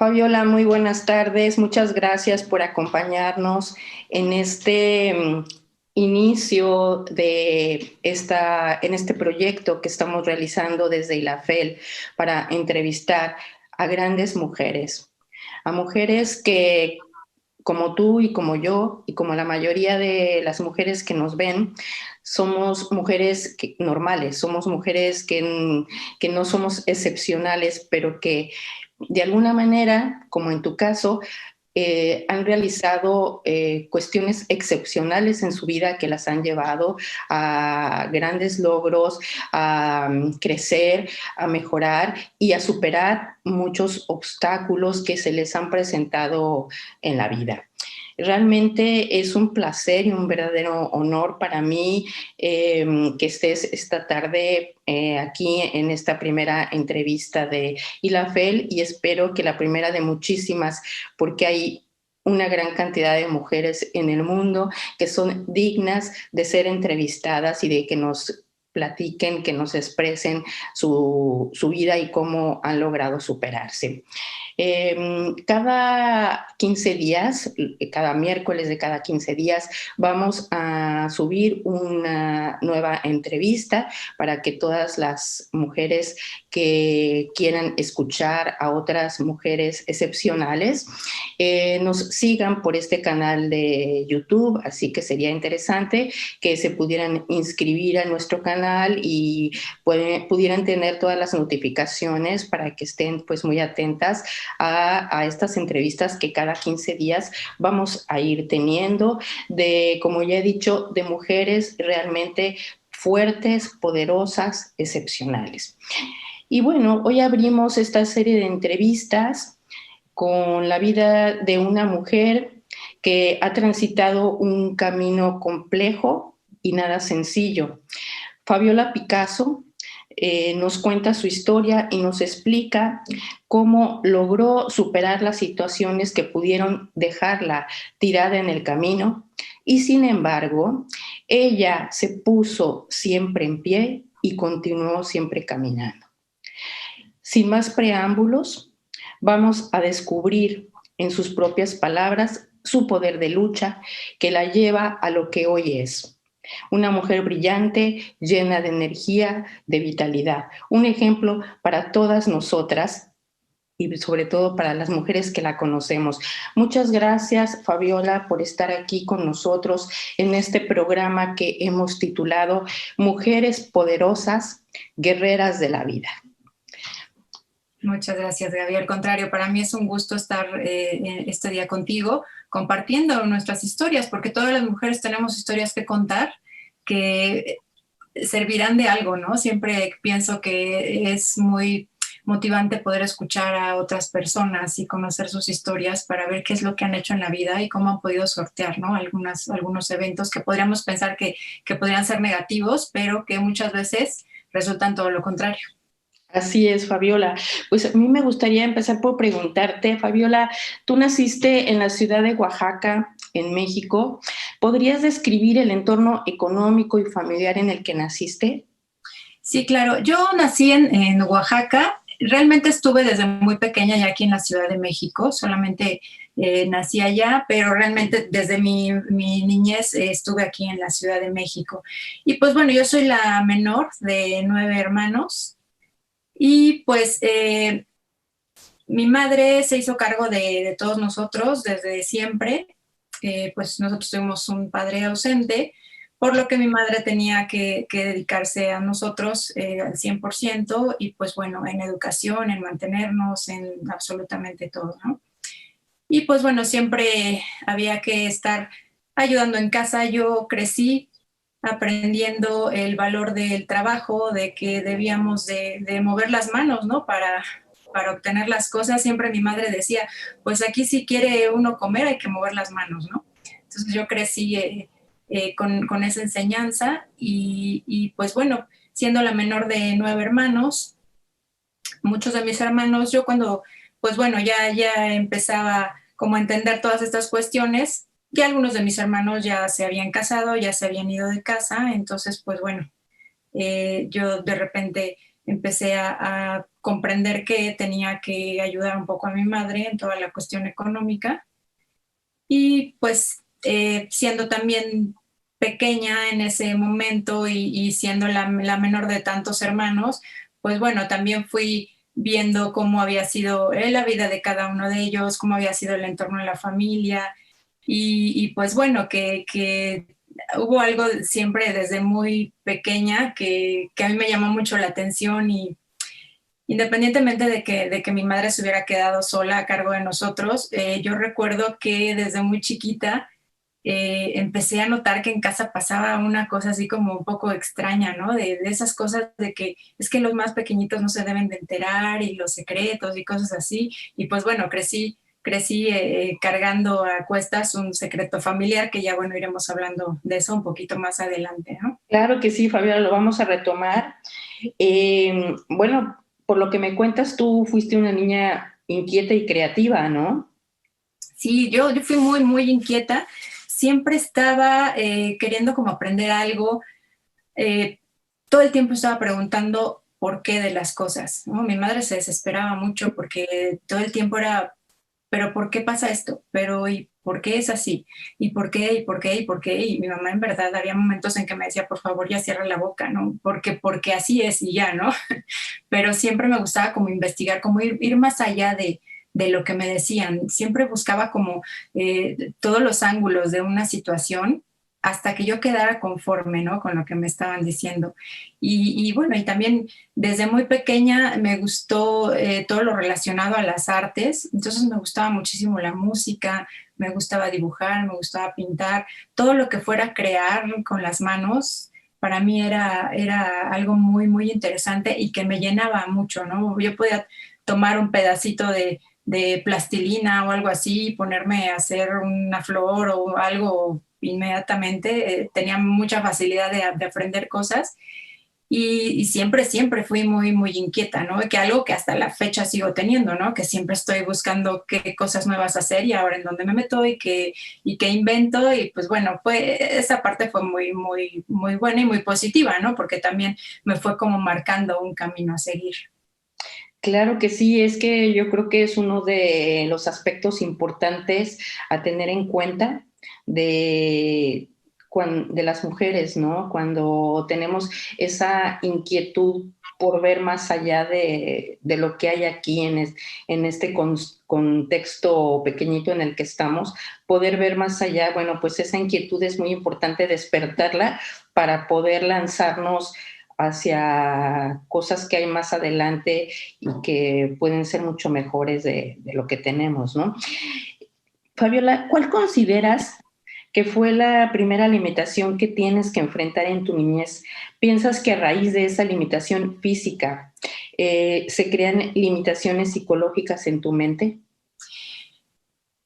Fabiola, muy buenas tardes. Muchas gracias por acompañarnos en este inicio en este proyecto que estamos realizando desde ILAFEL para entrevistar a grandes mujeres, a mujeres que, como tú y como yo, y como la mayoría de las mujeres que nos ven, somos mujeres normales, somos mujeres que no somos excepcionales, pero que de alguna manera, como en tu caso, han realizado cuestiones excepcionales en su vida que las han llevado a grandes logros, a crecer, a mejorar y a superar muchos obstáculos que se les han presentado en la vida. Realmente es un placer y un verdadero honor para mí que estés esta tarde aquí en esta primera entrevista de ILAFEL y espero que la primera de muchísimas, porque hay una gran cantidad de mujeres en el mundo que son dignas de ser entrevistadas y de que nos platiquen, que nos expresen su vida y cómo han logrado superarse. Cada 15 días, cada miércoles de cada 15 días, vamos a subir una nueva entrevista para que todas las mujeres que quieran escuchar a otras mujeres excepcionales nos sigan por este canal de YouTube, así que sería interesante que se pudieran inscribir a nuestro canal y pudieran tener todas las notificaciones para que estén pues muy atentas a estas entrevistas que cada 15 días vamos a ir teniendo como ya he dicho, de mujeres realmente fuertes, poderosas, excepcionales. Y bueno, hoy abrimos esta serie de entrevistas con la vida de una mujer que ha transitado un camino complejo y nada sencillo. Fabiola Picasso nos cuenta su historia y nos explica cómo logró superar las situaciones que pudieron dejarla tirada en el camino y sin embargo, ella se puso siempre en pie y continuó siempre caminando. Sin más preámbulos, vamos a descubrir en sus propias palabras su poder de lucha que la lleva a lo que hoy es. Una mujer brillante, llena de energía, de vitalidad. Un ejemplo para todas nosotras y sobre todo para las mujeres que la conocemos. Muchas gracias, Fabiola, por estar aquí con nosotros en este programa que hemos titulado Mujeres Poderosas, Guerreras de la Vida. Muchas gracias, Gaby. Al contrario, para mí es un gusto estar este día contigo compartiendo nuestras historias, porque todas las mujeres tenemos historias que contar que servirán de algo, ¿no? Siempre pienso que es muy motivante poder escuchar a otras personas y conocer sus historias para ver qué es lo que han hecho en la vida y cómo han podido sortear, ¿no? Algunos eventos que podríamos pensar que podrían ser negativos, pero que muchas veces resultan todo lo contrario. Así es, Fabiola. Pues a mí me gustaría empezar por preguntarte, Fabiola, tú naciste en la ciudad de Oaxaca, en México. ¿Podrías describir el entorno económico y familiar en el que naciste? Sí, claro. Yo nací en Oaxaca. Realmente estuve desde muy pequeña ya aquí en la Ciudad de México. Solamente nací allá, pero realmente desde mi niñez estuve aquí en la Ciudad de México. Y pues bueno, yo soy la menor de 9 hermanos. Y pues mi madre se hizo cargo de todos nosotros desde siempre. Pues nosotros tuvimos un padre ausente, por lo que mi madre tenía que dedicarse a nosotros al 100% y pues bueno, en educación, en mantenernos, en absolutamente todo, ¿no? Y pues bueno, siempre había que estar ayudando en casa. Yo crecí aprendiendo el valor del trabajo, de que debíamos de mover las manos, ¿no? Para obtener las cosas. Siempre mi madre decía, pues aquí si quiere uno comer hay que mover las manos, ¿no? Entonces yo crecí con esa enseñanza y pues bueno, siendo la menor de 9 hermanos, muchos de mis hermanos, yo cuando, pues bueno, ya empezaba como a entender todas estas cuestiones, ya algunos de mis hermanos ya se habían casado, ya se habían ido de casa, entonces pues bueno, yo de repente empecé a comprender que tenía que ayudar un poco a mi madre en toda la cuestión económica. Y pues siendo también pequeña en ese momento y siendo la menor de tantos hermanos, pues bueno, también fui viendo cómo había sido la vida de cada uno de ellos, cómo había sido el entorno de la familia y pues bueno, que hubo algo siempre desde muy pequeña que a mí me llamó mucho la atención y independientemente de que mi madre se hubiera quedado sola a cargo de nosotros, yo recuerdo que desde muy chiquita empecé a notar que en casa pasaba una cosa así como un poco extraña, ¿no? De esas cosas de que es que los más pequeñitos no se deben de enterar y los secretos y cosas así. Y pues bueno, crecí cargando a cuestas un secreto familiar que ya bueno, iremos hablando de eso un poquito más adelante, ¿no? Claro que sí, Fabiola, lo vamos a retomar. Bueno, por lo que me cuentas, tú fuiste una niña inquieta y creativa, ¿no? Sí, yo fui muy, muy inquieta. Siempre estaba queriendo como aprender algo. eh, Todo el tiempo estaba preguntando por qué de las cosas, ¿no? Mi madre se desesperaba mucho porque todo el tiempo era, pero ¿por qué pasa esto? Pero ¿y por qué es así? ¿Y por qué? ¿Y por qué? ¿Y por qué? Y mi mamá en verdad había momentos en que me decía, por favor, ya cierra la boca, ¿no? Porque así es y ya, ¿no? Pero siempre me gustaba como investigar, como ir más allá de lo que me decían. Siempre buscaba como todos los ángulos de una situación hasta que yo quedara conforme, ¿no? Con lo que me estaban diciendo. Y bueno, y también desde muy pequeña me gustó todo lo relacionado a las artes, entonces me gustaba muchísimo la música, me gustaba dibujar, me gustaba pintar, todo lo que fuera crear con las manos para mí era algo muy, muy interesante y que me llenaba mucho, ¿no? Yo podía tomar un pedacito de plastilina o algo así y ponerme a hacer una flor o algo inmediatamente. Tenía mucha facilidad de aprender cosas y siempre, siempre fui muy, muy inquieta, ¿no? Que algo que hasta la fecha sigo teniendo, ¿no? Que siempre estoy buscando qué cosas nuevas hacer y ahora en dónde me meto y qué invento. Y pues bueno, esa parte fue muy, muy, muy buena y muy positiva, ¿no? Porque también me fue como marcando un camino a seguir. Claro que sí, es que yo creo que es uno de los aspectos importantes a tener en cuenta de, de las mujeres, ¿no? Cuando tenemos esa inquietud por ver más allá de lo que hay aquí en este contexto pequeñito en el que estamos, poder ver más allá, bueno, pues esa inquietud es muy importante despertarla para poder lanzarnos hacia cosas que hay más adelante y que pueden ser mucho mejores de lo que tenemos, ¿no? Fabiola, ¿cuál consideras que fue la primera limitación que tienes que enfrentar en tu niñez? ¿Piensas que a raíz de esa limitación física se crean limitaciones psicológicas en tu mente?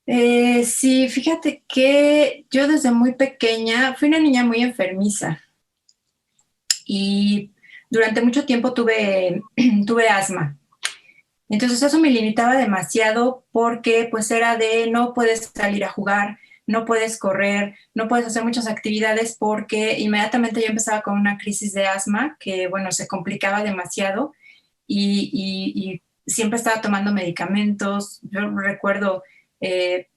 Sí, fíjate que yo desde muy pequeña fui una niña muy enfermiza y durante mucho tiempo tuve asma. Entonces eso me limitaba demasiado porque pues era de no puedes salir a jugar, no puedes correr, no puedes hacer muchas actividades porque inmediatamente yo empezaba con una crisis de asma que bueno, se complicaba demasiado y siempre estaba tomando medicamentos. Yo recuerdo eh,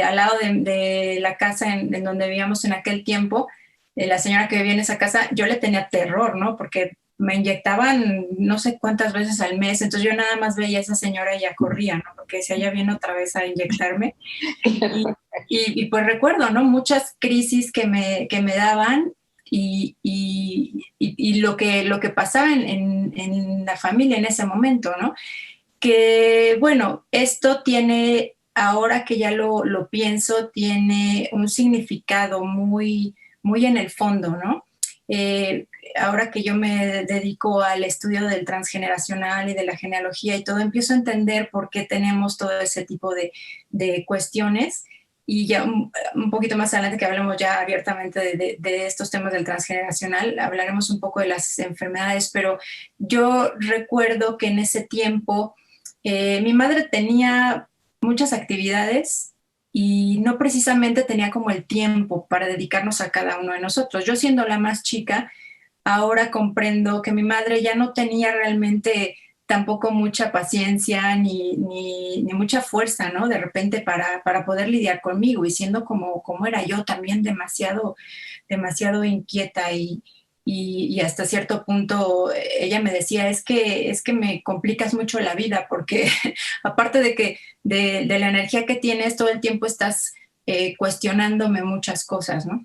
al lado de la casa en donde vivíamos en aquel tiempo, la señora que vivía en esa casa, yo le tenía terror, ¿no? Porque me inyectaban no sé cuántas veces al mes, entonces yo nada más veía a esa señora y ya corría, ¿no? Porque decía, ya viene otra vez a inyectarme. Y, y pues recuerdo, ¿no? Muchas crisis que me daban y lo que pasaba en la familia en ese momento, ¿no? Que bueno, esto tiene, ahora que ya lo pienso, tiene un significado muy, muy en el fondo, ¿no? Eh, Ahora que yo me dedico al estudio del transgeneracional y de la genealogía y todo, empiezo a entender por qué tenemos todo ese tipo de cuestiones. Y ya un poquito más adelante que hablemos ya abiertamente de estos temas del transgeneracional, hablaremos un poco de las enfermedades, pero yo recuerdo que en ese tiempo mi madre tenía muchas actividades y no precisamente tenía como el tiempo para dedicarnos a cada uno de nosotros. Yo siendo la más chica, ahora comprendo que mi madre ya no tenía realmente tampoco mucha paciencia ni mucha fuerza, ¿no? De repente para poder lidiar conmigo y siendo como era yo también demasiado inquieta y hasta cierto punto ella me decía, es que me complicas mucho la vida porque aparte de la energía que tienes, todo el tiempo estás cuestionándome muchas cosas, ¿no?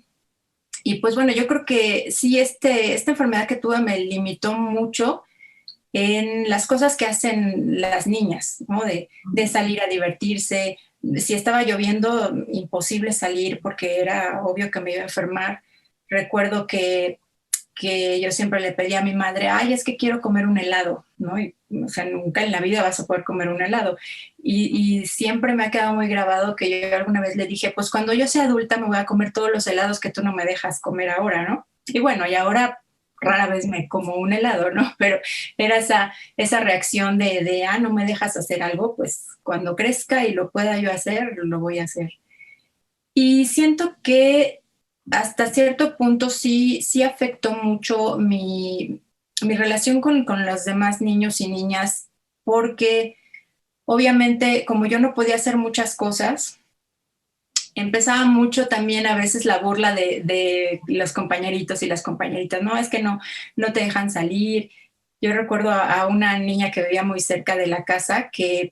Y pues bueno, yo creo que sí, esta enfermedad que tuve me limitó mucho en las cosas que hacen las niñas, ¿no? De salir a divertirse. Si estaba lloviendo, imposible salir porque era obvio que me iba a enfermar. Recuerdo que yo siempre le pedía a mi madre, ay, es que quiero comer un helado, ¿no? Y, o sea, nunca en la vida vas a poder comer un helado. Y siempre me ha quedado muy grabado que yo alguna vez le dije, pues cuando yo sea adulta me voy a comer todos los helados que tú no me dejas comer ahora, ¿no? Y bueno, y ahora rara vez me como un helado, ¿no? Pero era esa reacción no me dejas hacer algo, pues cuando crezca y lo pueda yo hacer, lo voy a hacer. Y siento que hasta cierto punto sí afectó mucho mi relación con los demás niños y niñas, porque obviamente como yo no podía hacer muchas cosas, empezaba mucho también a veces la burla de los compañeritos y las compañeritas, no, es que no te dejan salir. Yo recuerdo a una niña que vivía muy cerca de la casa que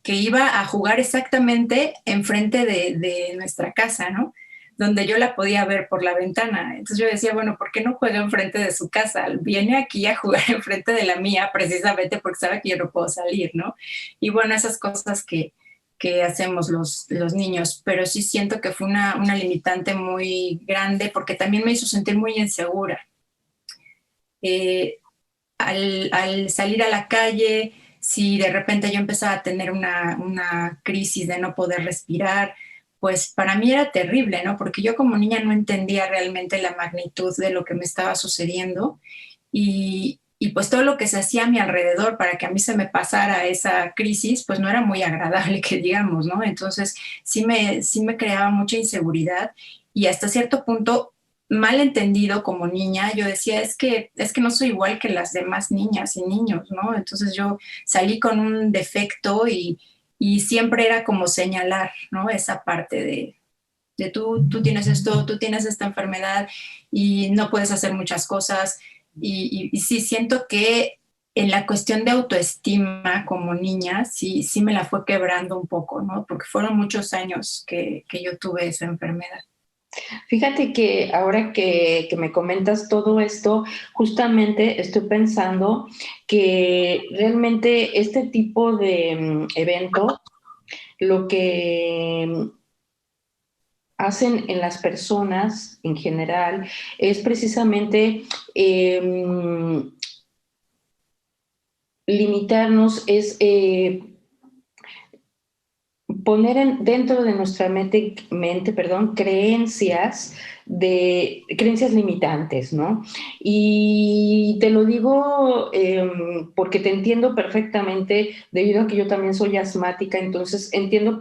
iba a jugar exactamente enfrente de nuestra casa, ¿no? Donde yo la podía ver por la ventana. Entonces yo decía, bueno, ¿por qué no juega enfrente de su casa? Viene aquí a jugar enfrente de la mía precisamente porque sabe que yo no puedo salir, ¿no? Y bueno, esas cosas que hacemos los niños, pero sí siento que fue una limitante muy grande porque también me hizo sentir muy insegura. Eh, al salir a la calle, si de repente yo empezaba a tener una crisis de no poder respirar, pues para mí era terrible, ¿no? Porque yo como niña no entendía realmente la magnitud de lo que me estaba sucediendo y pues todo lo que se hacía a mi alrededor para que a mí se me pasara esa crisis, pues no era muy agradable que digamos, ¿no? Entonces sí me creaba mucha inseguridad y hasta cierto punto mal entendido como niña, yo decía, es que no soy igual que las demás niñas y niños, ¿no? Entonces yo salí con un defecto y siempre era como señalar, ¿no? Esa parte de tú tienes esto, tú tienes esta enfermedad y no puedes hacer muchas cosas. Y sí, siento que en la cuestión de autoestima como niña, sí me la fue quebrando un poco, ¿no? Porque fueron muchos años que yo tuve esa enfermedad. Fíjate que ahora que me comentas todo esto, justamente estoy pensando que realmente este tipo de eventos, lo que hacen en las personas en general es precisamente limitarnos, es poner dentro de nuestra mente, creencias limitantes, ¿no? Y te lo digo porque te entiendo perfectamente, debido a que yo también soy asmática, entonces entiendo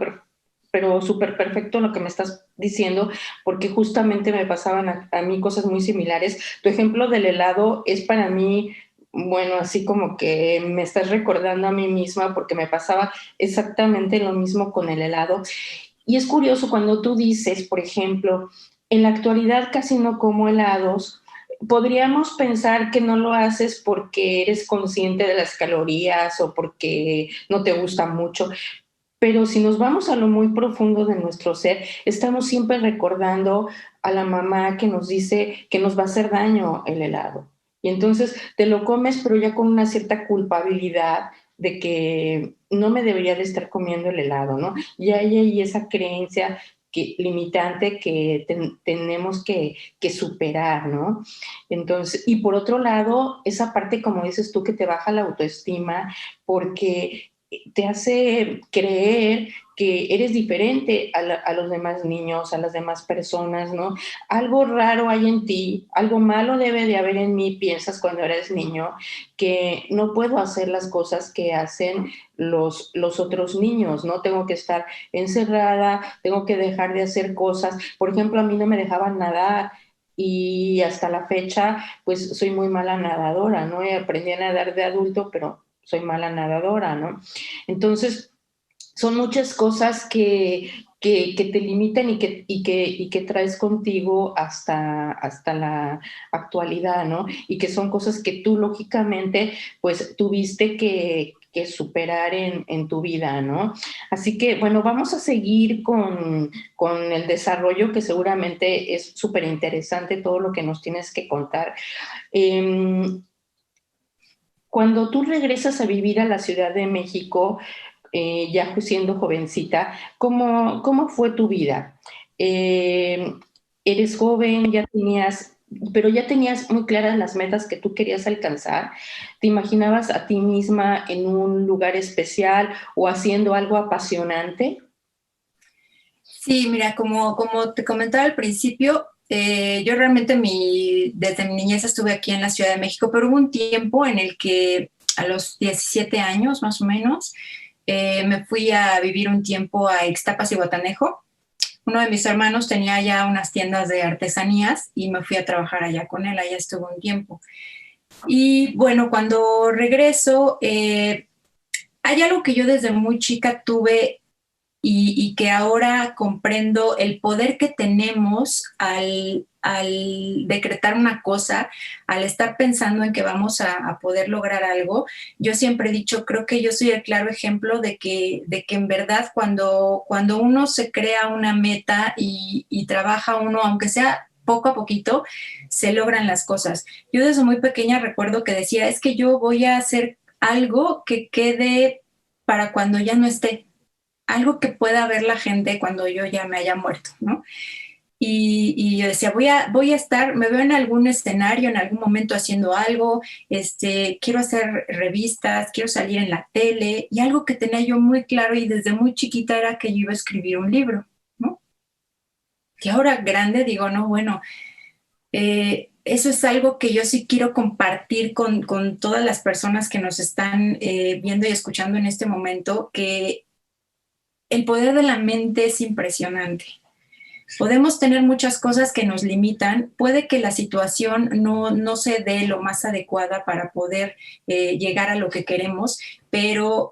pero súper perfecto lo que me estás diciendo, porque justamente me pasaban a mí cosas muy similares. Tu ejemplo del helado es para mí, bueno, así como que me estás recordando a mí misma, porque me pasaba exactamente lo mismo con el helado. Y es curioso cuando tú dices, por ejemplo, en la actualidad casi no como helados. Podríamos pensar que no lo haces porque eres consciente de las calorías o porque no te gusta mucho, pero si nos vamos a lo muy profundo de nuestro ser, estamos siempre recordando a la mamá que nos dice que nos va a hacer daño el helado. Y entonces te lo comes, pero ya con una cierta culpabilidad de que no me debería de estar comiendo el helado, ¿no? Y hay ahí esa creencia limitante que tenemos que superar, ¿no? Entonces, y por otro lado, esa parte, como dices tú, que te baja la autoestima, porque te hace creer que eres diferente a los demás niños, a las demás personas, ¿no? Algo raro hay en ti, algo malo debe de haber en mí, piensas cuando eres niño, que no puedo hacer las cosas que hacen los otros niños, ¿no? Tengo que estar encerrada, tengo que dejar de hacer cosas. Por ejemplo, a mí no me dejaban nadar y hasta la fecha, pues soy muy mala nadadora, ¿no? Y aprendí a nadar de adulto, pero soy mala nadadora, ¿no? Entonces, son muchas cosas que te limitan y que traes contigo hasta la actualidad, ¿no? Y que son cosas que tú lógicamente pues tuviste que superar en tu vida, ¿no? Así que bueno, vamos a seguir con el desarrollo que seguramente es súper interesante todo lo que nos tienes que contar. Eh, Cuando tú regresas a vivir a la Ciudad de México, ya siendo jovencita, ¿cómo fue tu vida? Eh, Eres joven, pero ya tenías muy claras las metas que tú querías alcanzar. ¿Te imaginabas a ti misma en un lugar especial o haciendo algo apasionante? Sí, mira, como te comentaba al principio, yo realmente desde mi niñez estuve aquí en la Ciudad de México, pero hubo un tiempo en el que a los 17 años más o menos me fui a vivir un tiempo a Ixtapas y Guatanejo. Uno de mis hermanos tenía ya unas tiendas de artesanías y me fui a trabajar allá con él, allá estuve un tiempo. Y bueno, cuando regreso, hay algo que yo desde muy chica tuve y que ahora comprendo el poder que tenemos al decretar una cosa, al estar pensando en que vamos a poder lograr algo. Yo siempre he dicho, creo que yo soy el claro ejemplo de que en verdad cuando uno se crea una meta y trabaja uno, aunque sea poco a poquito, se logran las cosas. Yo desde muy pequeña recuerdo que decía, es que yo voy a hacer algo que quede para cuando ya no esté, algo que pueda ver la gente cuando yo ya me haya muerto, ¿no? Y yo decía, voy a estar, me veo en algún escenario, en algún momento haciendo algo, quiero hacer revistas, quiero salir en la tele, y algo que tenía yo muy claro y desde muy chiquita era que yo iba a escribir un libro, ¿no? Y ahora grande digo, no, bueno, eso es algo que yo sí quiero compartir con todas las personas que nos están viendo y escuchando en este momento, que el poder de la mente es impresionante. Podemos tener muchas cosas que nos limitan. Puede que la situación no se dé lo más adecuada para poder llegar a lo que queremos, pero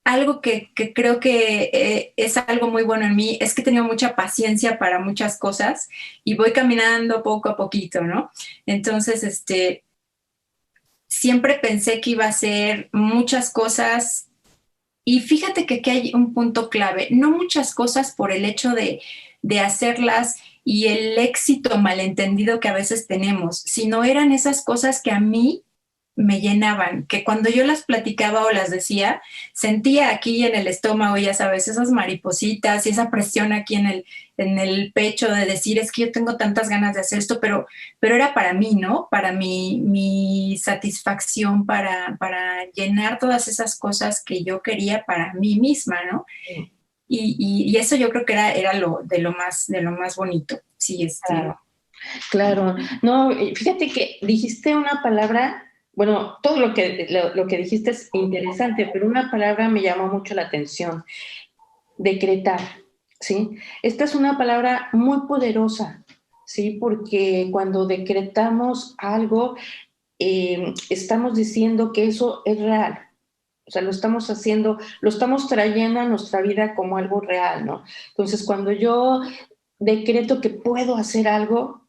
algo que creo que es algo muy bueno en mí es que he tenido mucha paciencia para muchas cosas y voy caminando poco a poquito, ¿no? Entonces, siempre pensé que iba a hacer muchas cosas y fíjate que aquí hay un punto clave, no muchas cosas por el hecho de hacerlas y el éxito malentendido que a veces tenemos, sino eran esas cosas que a mí me llenaban, que cuando yo las platicaba o las decía, sentía aquí en el estómago, ya sabes, esas maripositas y esa presión aquí en el pecho de decir, es que yo tengo tantas ganas de hacer esto, pero era para mí, ¿no? Para mi satisfacción, para llenar todas esas cosas que yo quería para mí misma, ¿no? Y eso yo creo que era lo más bonito. Sí, Claro. Claro, no, fíjate que dijiste una palabra, bueno, todo lo que dijiste es interesante, pero una palabra me llamó mucho la atención, decretar, ¿sí? Esta es una palabra muy poderosa, ¿sí? Porque cuando decretamos algo, estamos diciendo que eso es real. O sea, lo estamos haciendo, lo estamos trayendo a nuestra vida como algo real, ¿no? Entonces, cuando yo decreto que puedo hacer algo,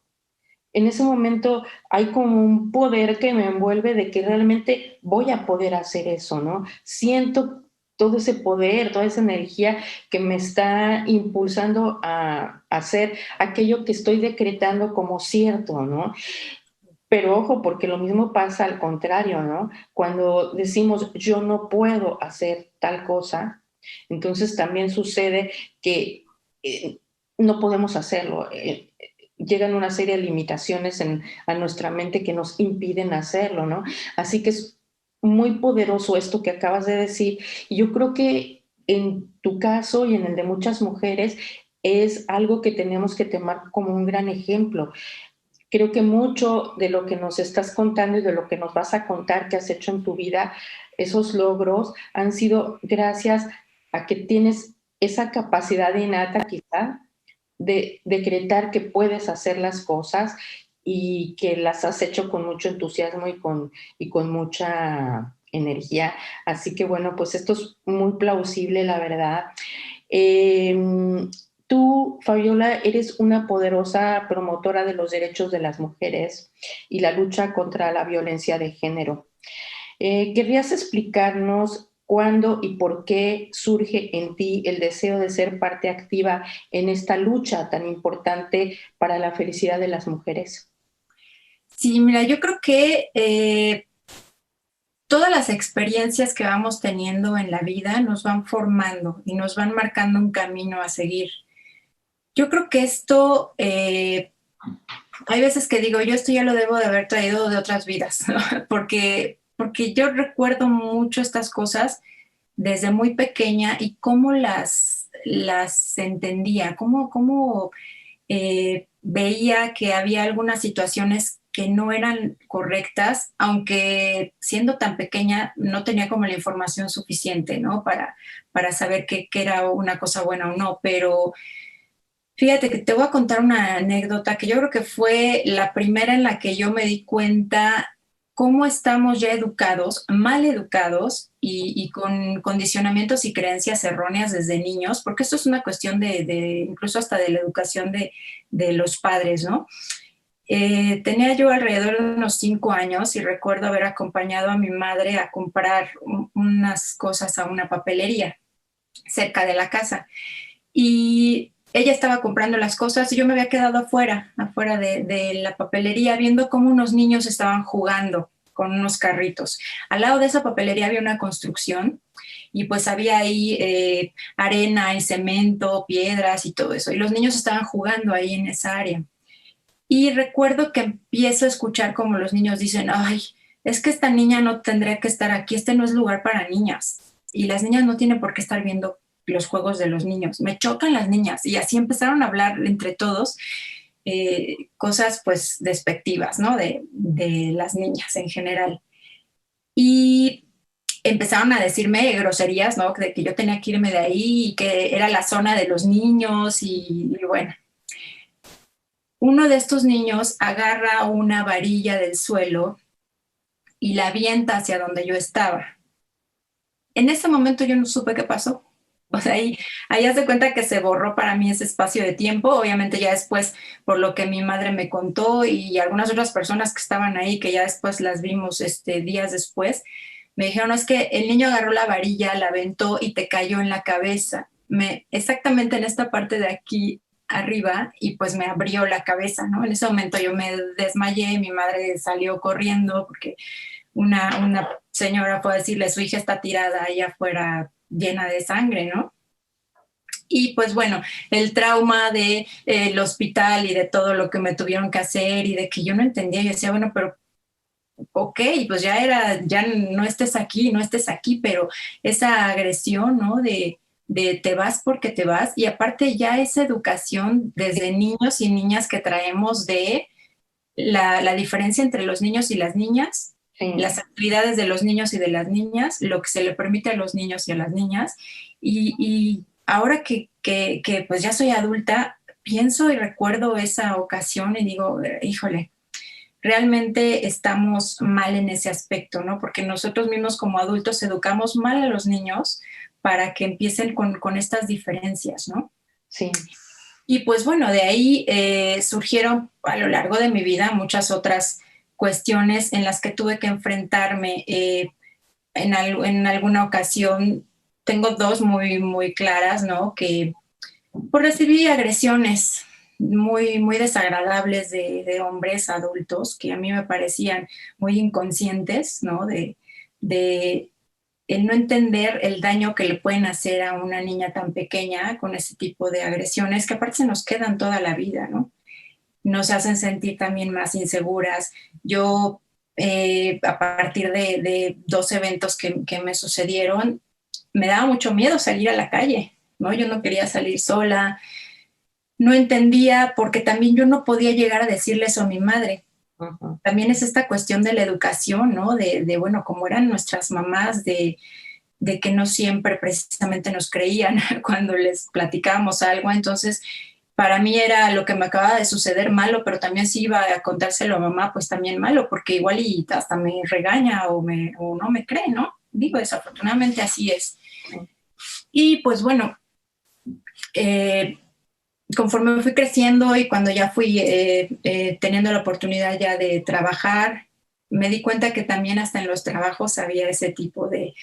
en ese momento hay como un poder que me envuelve de que realmente voy a poder hacer eso, ¿no? Siento todo ese poder, toda esa energía que me está impulsando a hacer aquello que estoy decretando como cierto, ¿no? Pero ojo, porque lo mismo pasa al contrario, ¿no? Cuando decimos yo no puedo hacer tal cosa, entonces también sucede que eh, no podemos hacerlo. Llegan una serie de limitaciones a nuestra mente que nos impiden hacerlo, ¿no? Así que es muy poderoso esto que acabas de decir. Y yo creo que en tu caso y en el de muchas mujeres es algo que tenemos que tomar como un gran ejemplo. Creo que mucho de lo que nos estás contando y de lo que nos vas a contar que has hecho en tu vida, esos logros han sido gracias a que tienes esa capacidad innata quizá de decretar que puedes hacer las cosas y que las has hecho con mucho entusiasmo y con mucha energía. Así que bueno, pues esto es muy plausible, la verdad. Eh, Tú, Fabiola, eres una poderosa promotora de los derechos de las mujeres y la lucha contra la violencia de género. ¿Querrías explicarnos cuándo y por qué surge en ti el deseo de ser parte activa en esta lucha tan importante para la felicidad de las mujeres? Sí, mira, yo creo que todas las experiencias que vamos teniendo en la vida nos van formando y nos van marcando un camino a seguir. Yo creo que esto, hay veces que digo, yo esto ya lo debo de haber traído de otras vidas, ¿no? porque yo recuerdo mucho estas cosas desde muy pequeña y cómo las entendía, cómo veía que había algunas situaciones que no eran correctas, aunque siendo tan pequeña no tenía como la información suficiente, ¿no? Para saber qué era una cosa buena o no, pero fíjate que te voy a contar una anécdota que yo creo que fue la primera en la que yo me di cuenta cómo estamos ya educados, mal educados y con condicionamientos y creencias erróneas desde niños, porque esto es una cuestión incluso hasta de la educación de los padres, ¿no? Tenía yo alrededor de unos 5 años y recuerdo haber acompañado a mi madre a comprar unas cosas a una papelería cerca de la casa. Y ella estaba comprando las cosas y yo me había quedado afuera de la papelería, viendo cómo unos niños estaban jugando con unos carritos. Al lado de esa papelería había una construcción y pues había ahí arena y cemento, piedras y todo eso. Y los niños estaban jugando ahí en esa área. Y recuerdo que empiezo a escuchar como los niños dicen, ay, es que esta niña no tendría que estar aquí, este no es lugar para niñas. Y las niñas no tienen por qué estar viendo los juegos de los niños. Me chocan las niñas. Y así empezaron a hablar entre todos cosas pues despectivas, ¿no? De las niñas en general. Y empezaron a decirme groserías, ¿no? De que yo tenía que irme de ahí y que era la zona de los niños y bueno. Uno de estos niños agarra una varilla del suelo y la avienta hacia donde yo estaba. En ese momento yo no supe qué pasó. O sea, ahí haz de cuenta que se borró para mí ese espacio de tiempo. Obviamente ya después, por lo que mi madre me contó y algunas otras personas que estaban ahí, que ya después las vimos días después, me dijeron, no, es que el niño agarró la varilla, la aventó y te cayó en la cabeza. Exactamente en esta parte de aquí arriba y pues me abrió la cabeza, ¿no? En ese momento yo me desmayé, mi madre salió corriendo porque una señora fue a decirle, su hija está tirada ahí afuera llena de sangre, ¿no? Y pues bueno, el trauma de el hospital y de todo lo que me tuvieron que hacer y de que yo no entendía, yo decía, bueno, pero ok, pues ya no estés aquí, no estés aquí, pero esa agresión, ¿no? De te vas porque te vas y aparte ya esa educación desde niños y niñas que traemos de la diferencia entre los niños y las niñas, Sí. las actividades de los niños y de las niñas, lo que se le permite a los niños y a las niñas. Y ahora que pues ya soy adulta, pienso y recuerdo esa ocasión y digo, híjole, realmente estamos mal en ese aspecto, ¿no? Porque nosotros mismos como adultos educamos mal a los niños para que empiecen con estas diferencias, ¿no? Sí. Y pues bueno, de ahí surgieron a lo largo de mi vida muchas otras cuestiones en las que tuve que enfrentarme. En alguna ocasión tengo dos muy claras, ¿no? Que por recibir agresiones muy desagradables de hombres adultos que a mí me parecían muy inconscientes, ¿no? De el no entender el daño que le pueden hacer a una niña tan pequeña con ese tipo de agresiones que aparte se nos quedan toda la vida, ¿no? Nos hacen sentir también más inseguras. Yo, a partir de dos eventos que me sucedieron, me daba mucho miedo salir a la calle, ¿no? Yo no quería salir sola, no entendía porque también yo no podía llegar a decirle eso a mi madre. Ujú. También es esta cuestión de la educación, ¿no? Bueno, como eran nuestras mamás, de que no siempre precisamente nos creían cuando les platicábamos algo. Entonces, para mí era lo que me acababa de suceder malo, pero también si iba a contárselo a mamá, pues también malo, porque igual y hasta me regaña o no me cree, ¿no? Digo, desafortunadamente así es. Y pues bueno, eh, conforme fui creciendo y cuando ya fui teniendo la oportunidad ya de trabajar, me di cuenta que también hasta en los trabajos había ese tipo de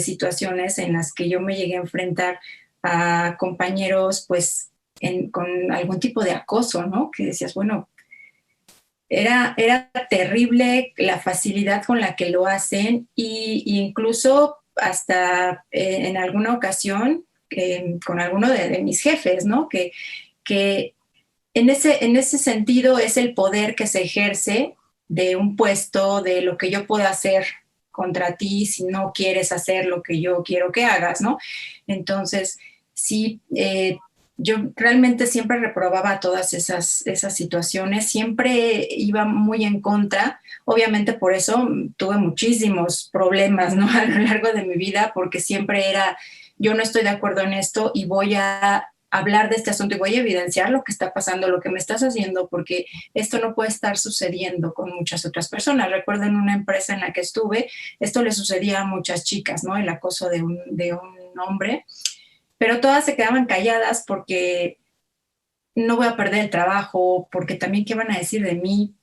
situaciones en las que yo me llegué a enfrentar a compañeros pues con algún tipo de acoso, ¿no? Que decías, bueno, era terrible la facilidad con la que lo hacen y incluso hasta en alguna ocasión con alguno de mis jefes, ¿no? Que en ese sentido es el poder que se ejerce de un puesto, de lo que yo puedo hacer contra ti si no quieres hacer lo que yo quiero que hagas, ¿no? Entonces, sí, yo realmente siempre reprobaba todas esas situaciones, siempre iba muy en contra. Obviamente por eso tuve muchísimos problemas, ¿no? A lo largo de mi vida, porque siempre era, yo no estoy de acuerdo en esto y voy a hablar de este asunto y voy a evidenciar lo que está pasando, lo que me estás haciendo, porque esto no puede estar sucediendo con muchas otras personas. Recuerdo en una empresa en la que estuve, esto le sucedía a muchas chicas, ¿no? El acoso de un hombre, pero todas se quedaban calladas porque no voy a perder el trabajo, porque también qué van a decir de mí,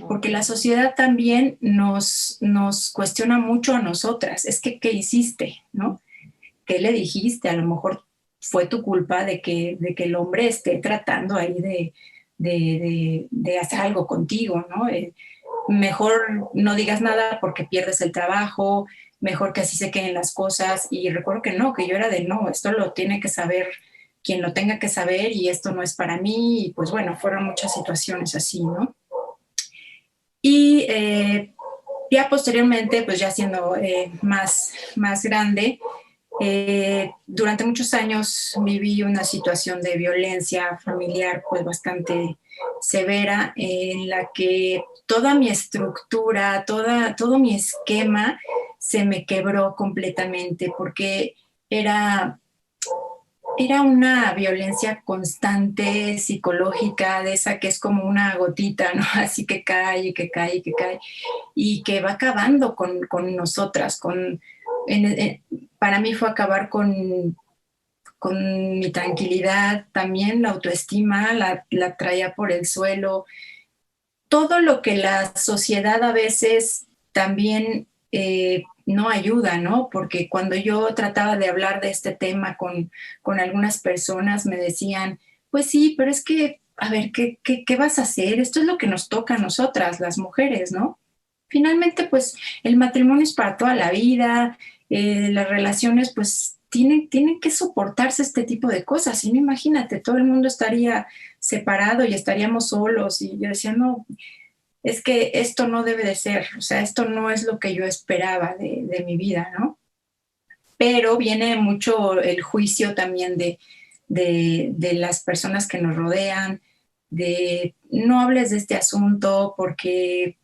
porque la sociedad también nos cuestiona mucho a nosotras. Es que, ¿qué hiciste? ¿No? ¿Qué le dijiste? A lo mejor fue tu culpa de que el hombre esté tratando ahí de hacer algo contigo, ¿no? Mejor no digas nada porque pierdes el trabajo, mejor que así se queden las cosas. Y recuerdo que no, que yo era de no, esto lo tiene que saber quien lo tenga que saber y esto no es para mí. Y pues bueno, fueron muchas situaciones así, ¿no? Y ya posteriormente, pues ya siendo más grande, durante muchos años viví una situación de violencia familiar pues bastante severa en la que toda mi estructura, todo mi esquema se me quebró completamente porque era era una violencia constante, psicológica, de esa que es como una gotita, ¿no? Así que cae, que cae, que cae, y que va acabando con nosotras, para mí fue acabar con mi tranquilidad, también la autoestima, la traía por el suelo, todo lo que la sociedad a veces también no ayuda, ¿no? Porque cuando yo trataba de hablar de este tema con algunas personas me decían, pues sí, pero es que, a ver, ¿qué vas a hacer? Esto es lo que nos toca a nosotras, las mujeres, ¿no? Finalmente, pues el matrimonio es para toda la vida, las relaciones, pues tienen que soportarse este tipo de cosas. Y no imagínate, todo el mundo estaría separado y estaríamos solos. Y yo decía, no, es que esto no debe de ser, o sea, esto no es lo que yo esperaba de mi vida, ¿no? Pero viene mucho el juicio también de las personas que nos rodean, de no hables de este asunto porque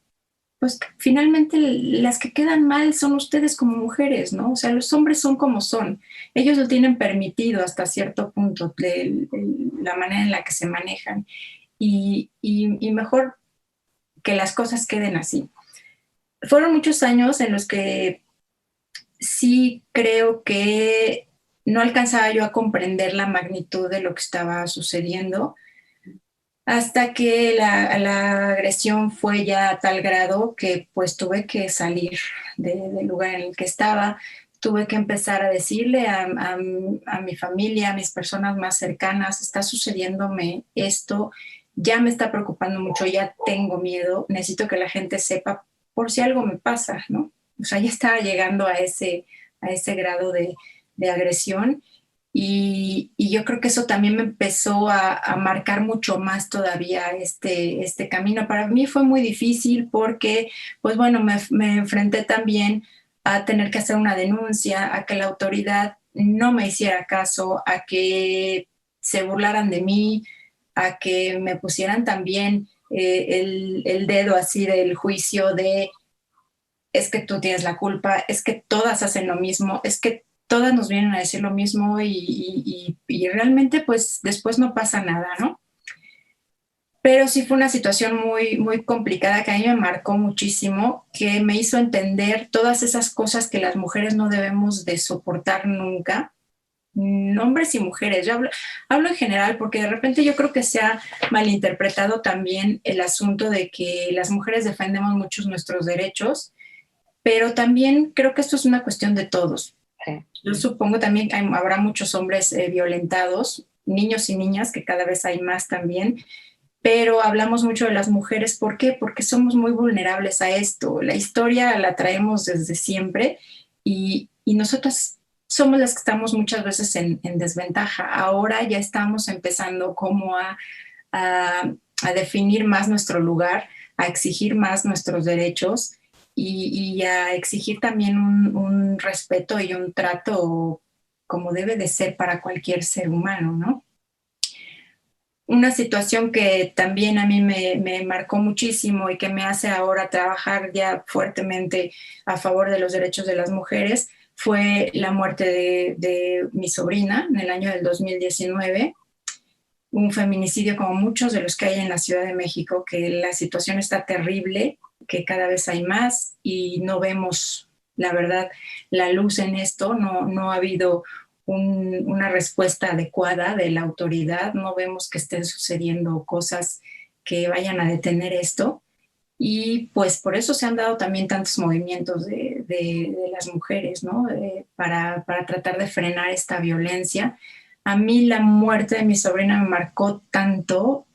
pues finalmente las que quedan mal son ustedes como mujeres, ¿no? O sea, los hombres son como son. Ellos lo tienen permitido hasta cierto punto, la manera en la que se manejan. Y mejor que las cosas queden así. Fueron muchos años en los que sí creo que no alcanzaba yo a comprender la magnitud de lo que estaba sucediendo hasta que la agresión fue ya a tal grado que pues tuve que salir del lugar en el que estaba, tuve que empezar a decirle a mi familia, a mis personas más cercanas, está sucediéndome esto, ya me está preocupando mucho, ya tengo miedo, necesito que la gente sepa por si algo me pasa, ¿no? O sea, ya estaba llegando a ese grado de agresión y yo creo que eso también me empezó a marcar mucho más todavía este camino. Para mí fue muy difícil porque, pues bueno, me enfrenté también a tener que hacer una denuncia, a que la autoridad no me hiciera caso, a que se burlaran de mí, a que me pusieran también el dedo así del juicio de es que tú tienes la culpa, es que todas hacen lo mismo, es que todas nos vienen a decir lo mismo y realmente pues después no pasa nada, ¿no? Pero sí fue una situación muy, muy complicada que a mí me marcó muchísimo, que me hizo entender todas esas cosas que las mujeres no debemos de soportar nunca, hombres y mujeres. Hablo en general porque de repente yo creo que se ha malinterpretado también el asunto de que las mujeres defendemos muchos nuestros derechos, pero también creo que esto es una cuestión de todos. Sí. Yo supongo también que habrá muchos hombres violentados, niños y niñas, que cada vez hay más también, pero hablamos mucho de las mujeres. ¿Por qué? Porque somos muy vulnerables a esto. La historia la traemos desde siempre y nosotras somos las que estamos muchas veces en desventaja. Ahora ya estamos empezando como a definir más nuestro lugar, a exigir más nuestros derechos y a exigir también un respeto y un trato como debe de ser para cualquier ser humano, ¿no? Una situación que también a mí me marcó muchísimo y que me hace ahora trabajar ya fuertemente a favor de los derechos de las mujeres fue la muerte de mi sobrina en el año del 2019, un feminicidio como muchos de los que hay en la Ciudad de México, que la situación está terrible, que cada vez hay más y no vemos, la verdad, la luz en esto. No ha habido una respuesta adecuada de la autoridad, no vemos que estén sucediendo cosas que vayan a detener esto. Y pues por eso se han dado también tantos movimientos de las mujeres, ¿no? Para tratar de frenar esta violencia. A mí la muerte de mi sobrina me marcó tanto,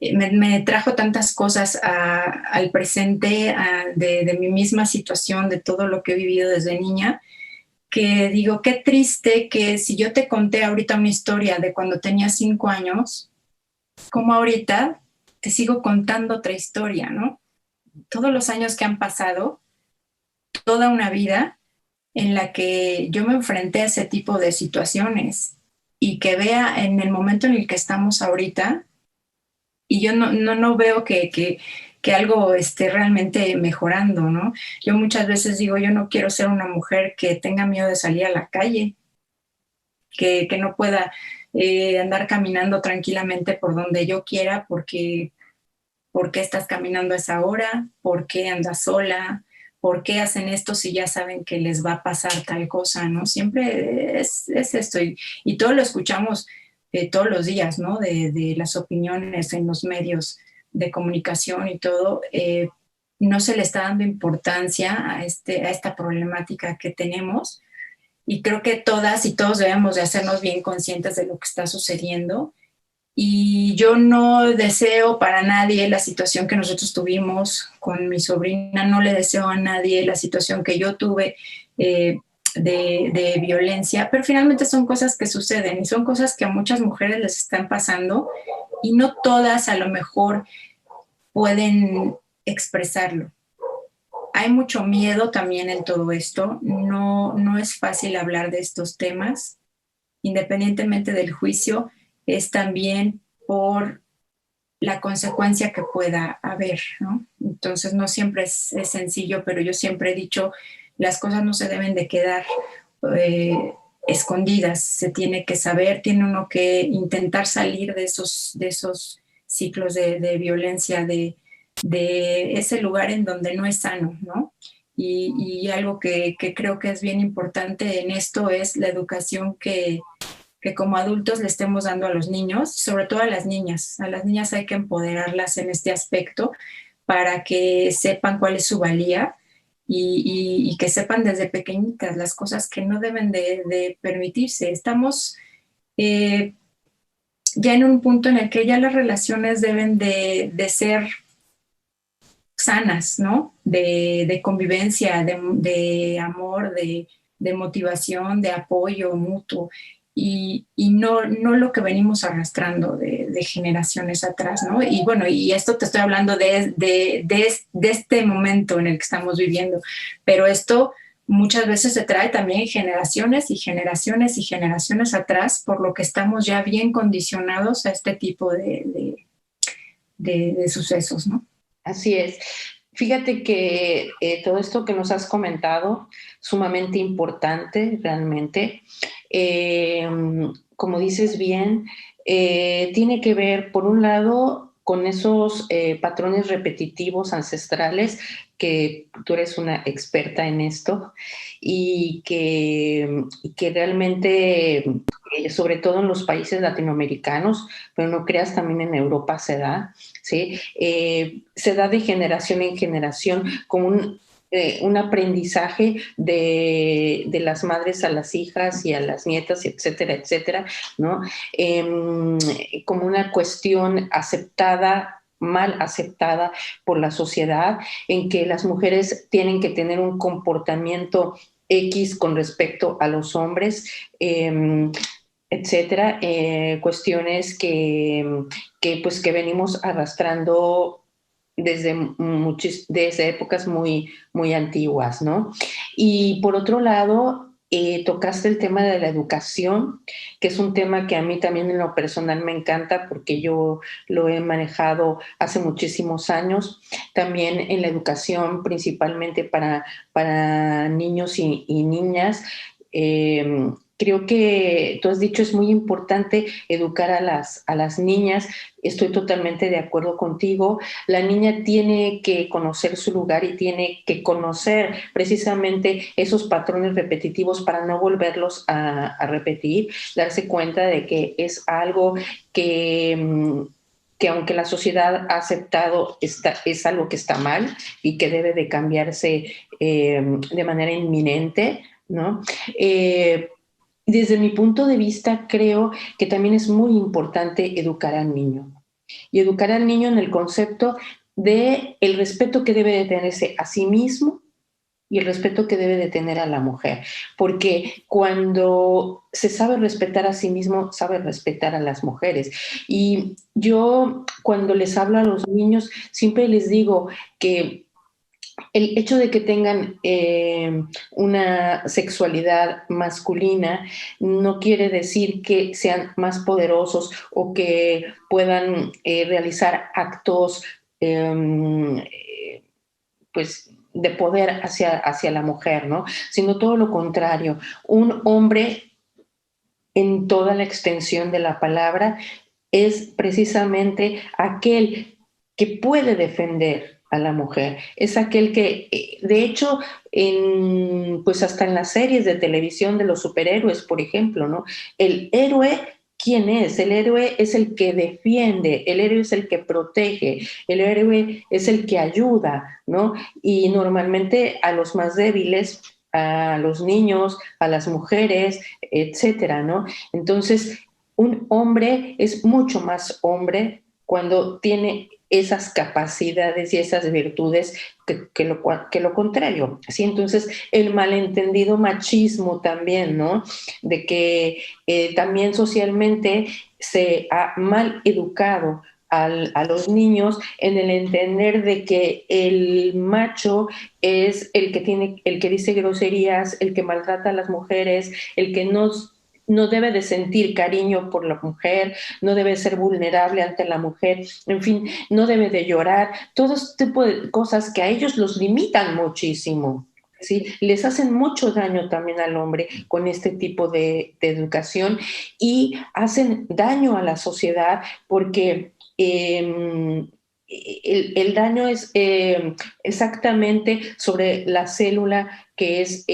me trajo tantas cosas al presente, de mi misma situación, de todo lo que he vivido desde niña, que digo, qué triste que si yo te conté ahorita una historia de cuando tenía 5 años, como ahorita te sigo contando otra historia, ¿no? Todos los años que han pasado, toda una vida en la que yo me enfrenté a ese tipo de situaciones y que vea en el momento en el que estamos ahorita y yo no veo que algo esté realmente mejorando, ¿no? Yo muchas veces digo, yo no quiero ser una mujer que tenga miedo de salir a la calle, que no pueda andar caminando tranquilamente por donde yo quiera porque ¿por qué estás caminando a esa hora? ¿Por qué andas sola? ¿Por qué hacen esto si ya saben que les va a pasar tal cosa? ¿No? Siempre es esto y todo lo escuchamos todos los días, ¿no? De las opiniones en los medios de comunicación y todo. No se le está dando importancia a esta problemática que tenemos y creo que todas y todos debemos de hacernos bien conscientes de lo que está sucediendo y yo no deseo para nadie la situación que nosotros tuvimos con mi sobrina, no le deseo a nadie la situación que yo tuve de violencia, pero finalmente son cosas que suceden y son cosas que a muchas mujeres les están pasando y no todas a lo mejor pueden expresarlo. Hay mucho miedo también en todo esto, no es fácil hablar de estos temas, independientemente del juicio, es también por la consecuencia que pueda haber, ¿no? Entonces no siempre es sencillo, pero yo siempre he dicho, las cosas no se deben de quedar eh, escondidas, se tiene que saber, tiene uno que intentar salir de esos ciclos de violencia, de ese lugar en donde no es sano, ¿no? Y algo que creo que es bien importante en esto es la educación que como adultos le estemos dando a los niños, sobre todo a las niñas. A las niñas hay que empoderarlas en este aspecto para que sepan cuál es su valía y que sepan desde pequeñitas las cosas que no deben de permitirse. Estamos eh, ya en un punto en el que ya las relaciones deben de ser sanas, ¿no? De convivencia, de amor, de motivación, de apoyo mutuo y no lo que venimos arrastrando de generaciones atrás, ¿no? Y bueno, y esto te estoy hablando de este momento en el que estamos viviendo, pero esto muchas veces se trae también generaciones y generaciones y generaciones atrás, por lo que estamos ya bien condicionados a este tipo de sucesos, ¿no? Así es. Fíjate que todo esto que nos has comentado, sumamente importante realmente. Eh, Como dices bien, tiene que ver, por un lado, con esos patrones repetitivos ancestrales, que tú eres una experta en esto, y que realmente, sobre todo en los países latinoamericanos, pero no creas, también en Europa se da, ¿sí? Se da de generación en generación como un aprendizaje de las madres a las hijas y a las nietas, etcétera, etcétera, ¿no? Como una cuestión aceptada, mal aceptada por la sociedad, en que las mujeres tienen que tener un comportamiento X con respecto a los hombres, etcétera, cuestiones pues, que venimos arrastrando desde épocas muy, muy antiguas, ¿no? Y por otro lado, tocaste el tema de la educación, que es un tema que a mí también en lo personal me encanta porque yo lo he manejado hace muchísimos años, también en la educación principalmente para niños y niñas. Creo que tú has dicho es muy importante educar a las niñas. Estoy totalmente de acuerdo contigo. La niña tiene que conocer su lugar y tiene que conocer precisamente esos patrones repetitivos para no volverlos a repetir, darse cuenta de que es algo que aunque la sociedad ha aceptado, es algo que está mal y que debe de cambiarse de manera inminente, ¿no? Eh, Desde mi punto de vista, creo que también es muy importante educar al niño. Y educar al niño en el concepto de el respeto que debe de tenerse a sí mismo y el respeto que debe de tener a la mujer. Porque cuando se sabe respetar a sí mismo, sabe respetar a las mujeres. Y yo, cuando les hablo a los niños, siempre les digo que el hecho de que tengan una sexualidad masculina no quiere decir que sean más poderosos o que puedan realizar actos pues de poder hacia la mujer, ¿no? Sino todo lo contrario. Un hombre en toda la extensión de la palabra es precisamente aquel que puede defender a la mujer, es aquel que, de hecho, pues hasta en las series de televisión de los superhéroes, por ejemplo, ¿no? El héroe, ¿quién es? El héroe es el que defiende, el héroe es el que protege, el héroe es el que ayuda, ¿no? Y normalmente a los más débiles, a los niños, a las mujeres, etcétera, ¿no? Entonces, un hombre es mucho más hombre cuando tiene esas capacidades y esas virtudes que lo contrario. ¿Sí? Entonces, el malentendido machismo también, ¿no? De que también socialmente se ha mal educado a los niños en el entender de que el macho es el que dice groserías, el que maltrata a las mujeres, el que no debe de sentir cariño por la mujer, no debe ser vulnerable ante la mujer, en fin, no debe de llorar, todo este tipo de cosas que a ellos los limitan muchísimo. ¿Sí? Les hacen mucho daño también al hombre con este tipo de educación y hacen daño a la sociedad porque el daño es exactamente sobre la célula que es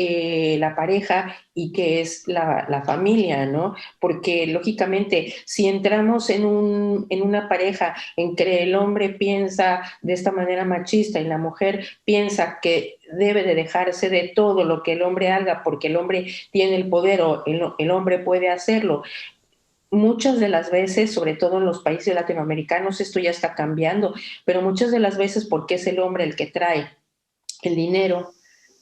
la pareja y que es la familia, ¿no? Porque lógicamente si entramos en una pareja en que el hombre piensa de esta manera machista y la mujer piensa que debe de dejarse de todo lo que el hombre haga porque el hombre tiene el poder o el hombre puede hacerlo, muchas de las veces, sobre todo en los países latinoamericanos, esto ya está cambiando, pero muchas de las veces porque es el hombre el que trae el dinero,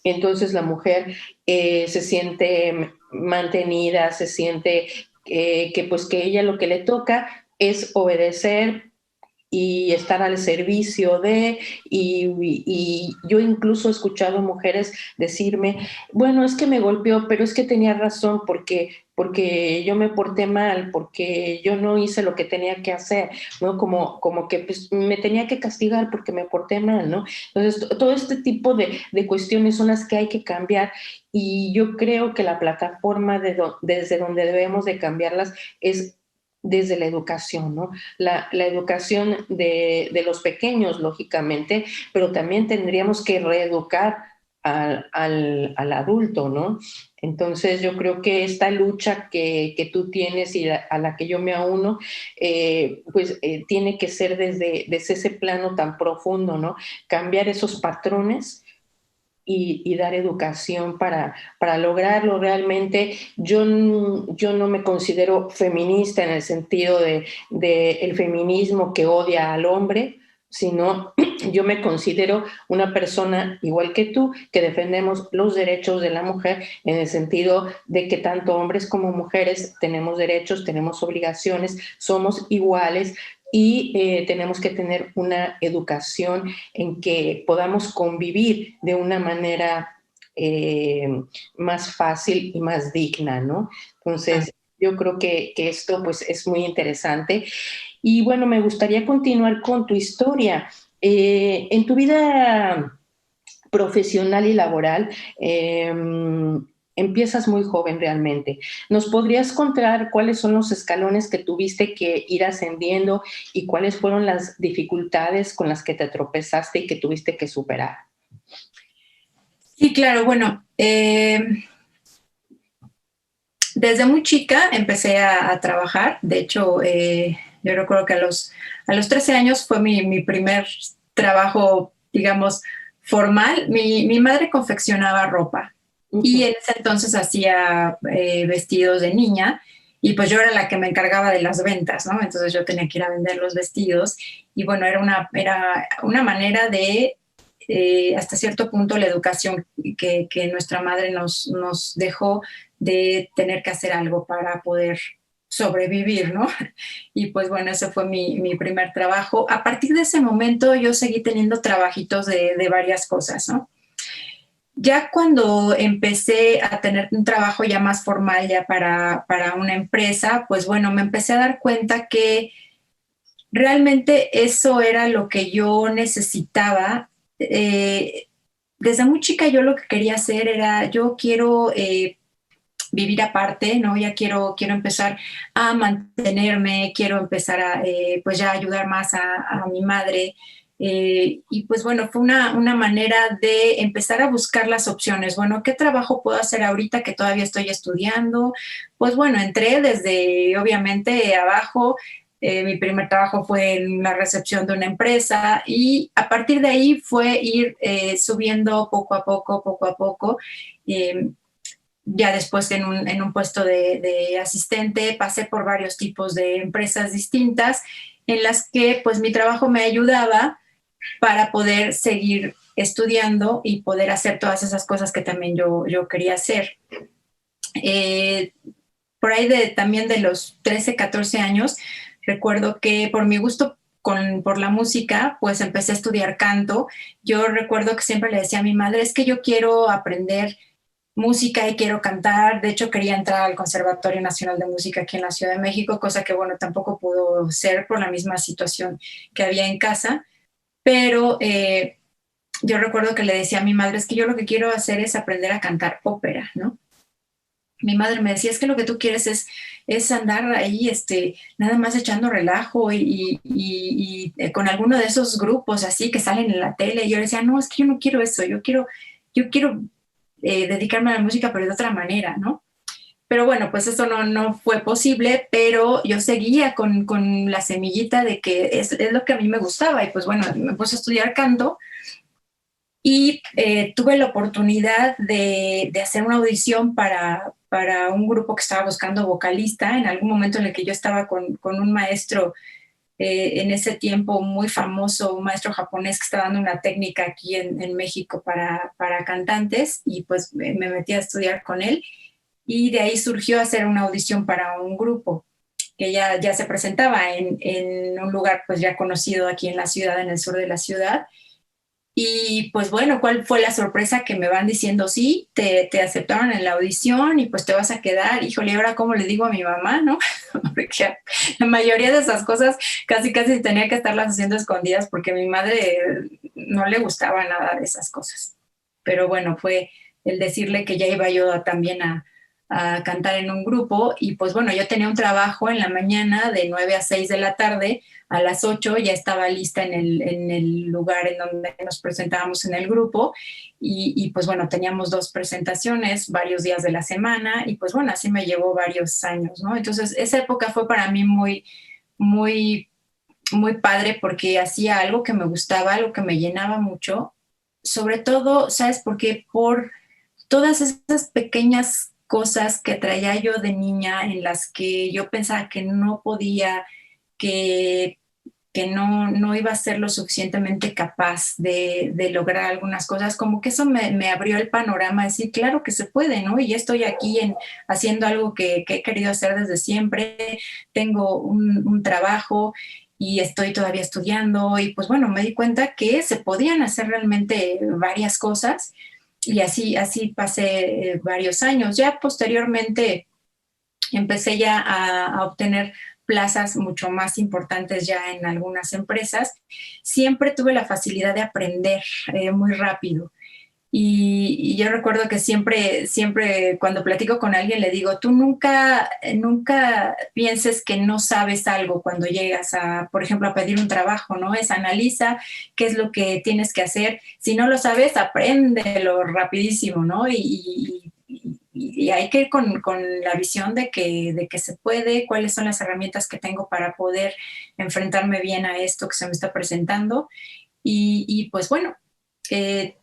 entonces la mujer se siente mantenida, se siente que pues que ella lo que le toca es obedecer y estar al servicio de, y yo incluso he escuchado mujeres decirme, bueno, es que me golpeó, pero es que tenía razón porque yo me porté mal, porque yo no hice lo que tenía que hacer, ¿no? Como que pues, me tenía que castigar porque me porté mal, ¿no? Entonces, todo este tipo de cuestiones son las que hay que cambiar y yo creo que la plataforma desde donde debemos de cambiarlas es desde la educación, ¿no? La educación de los pequeños, lógicamente, pero también tendríamos que reeducar al adulto, ¿no? Entonces yo creo que esta lucha que tú tienes y a la que yo me auno, pues tiene que ser desde ese plano tan profundo, ¿no? Cambiar esos patrones y dar educación para lograrlo realmente. Yo no me considero feminista en el sentido de el feminismo que odia al hombre, sino yo me considero una persona igual que tú, que defendemos los derechos de la mujer en el sentido de que tanto hombres como mujeres tenemos derechos, tenemos obligaciones, somos iguales y tenemos que tener una educación en que podamos convivir de una manera eh, más fácil y más digna, ¿no? Entonces, yo creo que esto pues es muy interesante. Y bueno, me gustaría continuar con tu historia. En tu vida profesional y laboral, empiezas muy joven realmente. ¿Nos podrías contar cuáles son los escalones que tuviste que ir ascendiendo y cuáles fueron las dificultades con las que te tropezaste y que tuviste que superar? Sí, claro, bueno, desde muy chica empecé a trabajar. De hecho, yo recuerdo que a los 13 años fue mi primer trabajo, digamos, formal. Mi madre confeccionaba ropa y en ese entonces hacía vestidos de niña y pues yo era la que me encargaba de las ventas, ¿no? Entonces yo tenía que ir a vender los vestidos y bueno, era una manera de hasta cierto punto la educación que nuestra madre nos dejó de tener que hacer algo para poder sobrevivir, ¿no? Y pues bueno, ese fue mi primer trabajo. A partir de ese momento yo seguí teniendo trabajitos de varias cosas, ¿no? Ya cuando empecé a tener un trabajo ya más formal, ya para una empresa, pues bueno, me empecé a dar cuenta que realmente eso era lo que yo necesitaba. Desde muy chica yo lo que quería hacer era, yo quiero vivir aparte, ¿no? Ya quiero empezar a mantenerme, quiero empezar a, pues ya ayudar más a mi madre. Y pues bueno, fue una manera de empezar a buscar las opciones. Bueno, ¿qué trabajo puedo hacer ahorita que todavía estoy estudiando? Pues bueno, entré desde obviamente abajo. Mi primer trabajo fue en la recepción de una empresa y a partir de ahí fue ir subiendo poco a poco, poco a poco. Ya después en un puesto de asistente pasé por varios tipos de empresas distintas en las que pues mi trabajo me ayudaba para poder seguir estudiando y poder hacer todas esas cosas que también yo quería hacer. Eh, por ahí también de los 13, 14 años, recuerdo que por mi gusto por la música, pues empecé a estudiar canto. Yo recuerdo que siempre le decía a mi madre, es que yo quiero aprender música y quiero cantar. De hecho, quería entrar al Conservatorio Nacional de Música aquí en la Ciudad de México, cosa que, bueno, tampoco pudo ser por la misma situación que había en casa. Pero yo recuerdo que le decía a mi madre, es que yo lo que quiero hacer es aprender a cantar ópera, ¿no? Mi madre me decía, es que lo que tú quieres es andar ahí, nada más echando relajo y con alguno de esos grupos así que salen en la tele. Y yo le decía, no, es que yo no quiero eso, yo quiero dedicarme a la música, pero de otra manera, ¿no? Pero bueno, pues eso no fue posible, pero yo seguía con la semillita de que es lo que a mí me gustaba. Y pues bueno, me puse a estudiar canto y tuve la oportunidad de hacer una audición para un grupo que estaba buscando vocalista en algún momento en el que yo estaba con un maestro en ese tiempo muy famoso, un maestro japonés que estaba dando una técnica aquí en México para cantantes y pues me metí a estudiar con él y de ahí surgió hacer una audición para un grupo que ya se presentaba en un lugar pues ya conocido aquí en la ciudad, en el sur de la ciudad. Y pues bueno, ¿cuál fue la sorpresa? Que me van diciendo, sí, te aceptaron en la audición y pues te vas a quedar. Híjole, ¿ahora cómo le digo a mi mamá, no? Porque la mayoría de esas cosas casi tenía que estarlas haciendo escondidas porque a mi madre no le gustaba nada de esas cosas. Pero bueno, fue el decirle que ya iba yo también a cantar en un grupo y pues bueno, yo tenía un trabajo en la mañana de 9 a 6 de la tarde, a las 8 ya estaba lista en el lugar en donde nos presentábamos en el grupo y pues bueno, teníamos 2 presentaciones varios días de la semana y pues bueno, así me llevó varios años, ¿no? Entonces esa época fue para mí muy, muy padre porque hacía algo que me gustaba, algo que me llenaba mucho, sobre todo, ¿sabes por qué? Por todas esas pequeñas cosas que traía yo de niña en las que yo pensaba que no podía, que, que no iba a ser lo suficientemente capaz de lograr algunas cosas, como que eso me abrió el panorama, de decir, claro que se puede, ¿no? Y ya estoy aquí haciendo algo que he querido hacer desde siempre, tengo un trabajo y estoy todavía estudiando y pues bueno, me di cuenta que se podían hacer realmente varias cosas y así pasé varios años. Ya posteriormente empecé ya a obtener plazas mucho más importantes ya en algunas empresas. Siempre tuve la facilidad de aprender muy rápido. Y yo recuerdo que siempre cuando platico con alguien le digo, tú nunca pienses que no sabes algo cuando llegas a, por ejemplo, a pedir un trabajo, ¿no? Es analiza qué es lo que tienes que hacer. Si no lo sabes, apréndelo rapidísimo, ¿no? Y hay que ir con la visión de que se puede, cuáles son las herramientas que tengo para poder enfrentarme bien a esto que se me está presentando. Y pues bueno,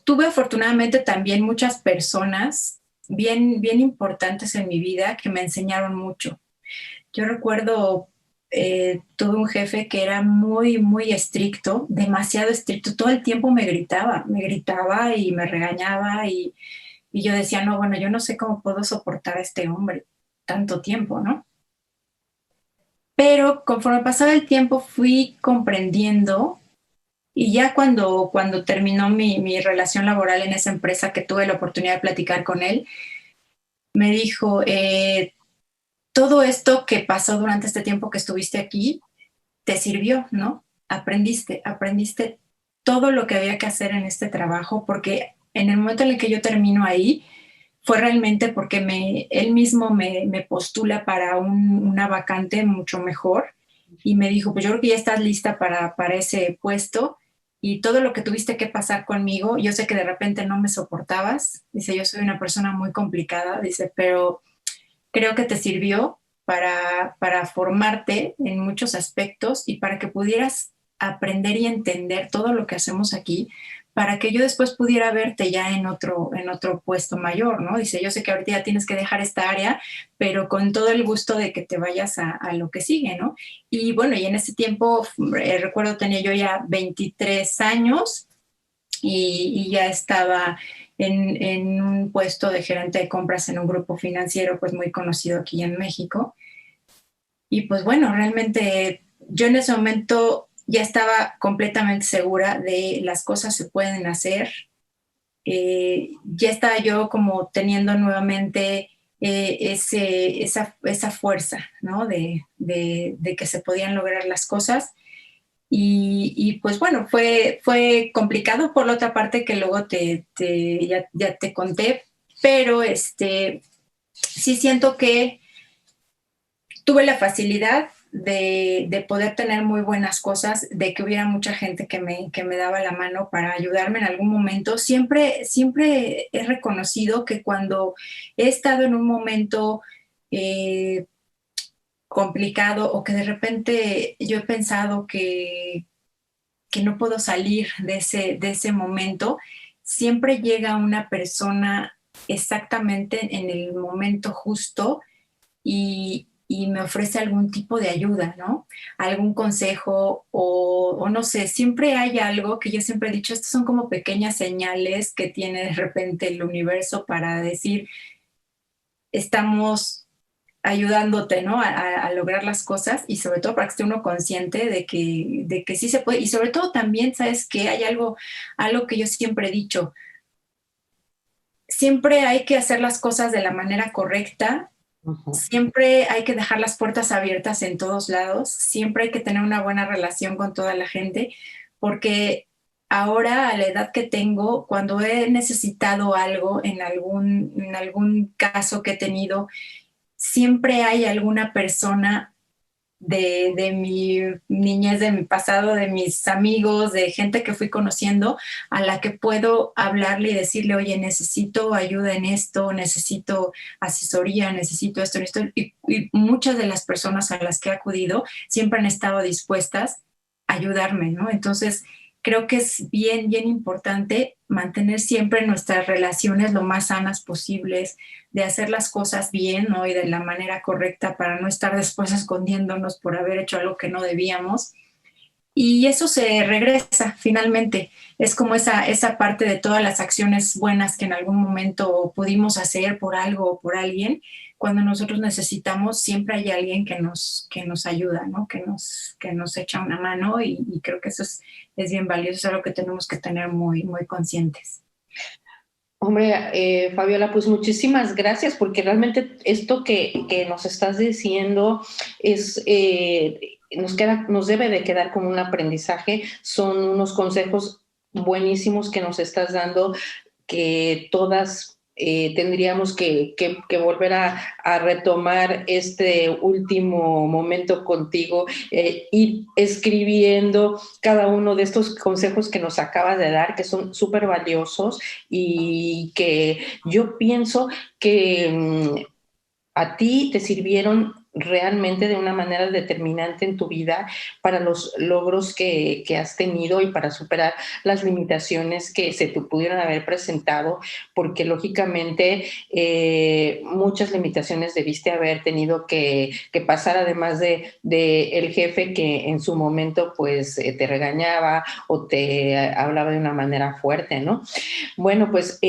tuve afortunadamente también muchas personas bien importantes en mi vida que me enseñaron mucho. Yo recuerdo, tuve un jefe que era muy estricto, demasiado estricto, todo el tiempo me gritaba y me regañaba y yo decía, no, bueno, yo no sé cómo puedo soportar a este hombre tanto tiempo, ¿no? Pero conforme pasaba el tiempo fui comprendiendo y ya cuando terminó mi relación laboral en esa empresa que tuve la oportunidad de platicar con él, me dijo, todo esto que pasó durante este tiempo que estuviste aquí, te sirvió, ¿no? Aprendiste todo lo que había que hacer en este trabajo, porque en el momento en el que yo termino ahí, fue realmente porque él mismo me postula para una vacante mucho mejor y me dijo, pues yo creo que ya estás lista para ese puesto y todo lo que tuviste que pasar conmigo, yo sé que de repente no me soportabas, dice, yo soy una persona muy complicada, dice, pero creo que te sirvió para formarte en muchos aspectos y para que pudieras aprender y entender todo lo que hacemos aquí, para que yo después pudiera verte ya en otro puesto mayor, ¿no? Dice, yo sé que ahorita ya tienes que dejar esta área, pero con todo el gusto de que te vayas a lo que sigue, ¿no? Y bueno, y en ese tiempo, recuerdo, tenía yo ya 23 años y ya estaba en un puesto de gerente de compras en un grupo financiero pues muy conocido aquí en México. Y pues bueno, realmente yo en ese momento ya estaba completamente segura de las cosas se pueden hacer. Ya estaba yo como teniendo nuevamente esa fuerza, ¿no? De que se podían lograr las cosas. Pues bueno, fue complicado por la otra parte que luego ya te conté, pero sí siento que tuve la facilidad de poder tener muy buenas cosas, de que hubiera mucha gente que me daba la mano para ayudarme en algún momento. Siempre he reconocido que cuando he estado en un momento eh, complicado o que de repente yo he pensado que no puedo salir de ese momento, siempre llega una persona exactamente en el momento justo y me ofrece algún tipo de ayuda, ¿no? Algún consejo o no sé, siempre hay algo que yo siempre he dicho, estas son como pequeñas señales que tiene de repente el universo para decir, estamos ayudándote, ¿no? A lograr las cosas y sobre todo para que esté uno consciente de que sí se puede. Y sobre todo también, ¿sabes que hay algo que yo siempre he dicho? Siempre hay que hacer las cosas de la manera correcta, Ujú. siempre hay que dejar las puertas abiertas en todos lados, siempre hay que tener una buena relación con toda la gente, porque ahora a la edad que tengo, cuando he necesitado algo en algún caso que he tenido, siempre hay alguna persona de mi niñez, de mi pasado, de mis amigos, de gente que fui conociendo, a la que puedo hablarle y decirle, oye, necesito ayuda en esto, necesito asesoría, necesito esto, esto. Y muchas de las personas a las que he acudido siempre han estado dispuestas a ayudarme, ¿no? Entonces, creo que es bien, bien importante mantener siempre nuestras relaciones lo más sanas posibles, de hacer las cosas bien, ¿no? Y de la manera correcta para no estar después escondiéndonos por haber hecho algo que no debíamos. Y eso se regresa finalmente. Es como esa parte de todas las acciones buenas que en algún momento pudimos hacer por algo o por alguien. Cuando nosotros necesitamos, siempre hay alguien que nos ayuda, ¿no? Que nos echa una mano y creo que eso es bien valioso, es algo que tenemos que tener muy, muy conscientes. Hombre, Fabiola, pues muchísimas gracias, porque realmente esto que nos estás diciendo es, nos debe de quedar como un aprendizaje, son unos consejos buenísimos que nos estás dando, que todas tendríamos que volver a, retomar este último momento contigo, ir escribiendo cada uno de estos consejos que nos acabas de dar, que son súper valiosos y que yo pienso que a ti te sirvieron realmente de una manera determinante en tu vida para los logros que has tenido y para superar las limitaciones que se te pudieron haber presentado, porque lógicamente muchas limitaciones debiste haber tenido que pasar, además de el jefe que en su momento pues te regañaba o te hablaba de una manera fuerte, ¿no? Bueno, pues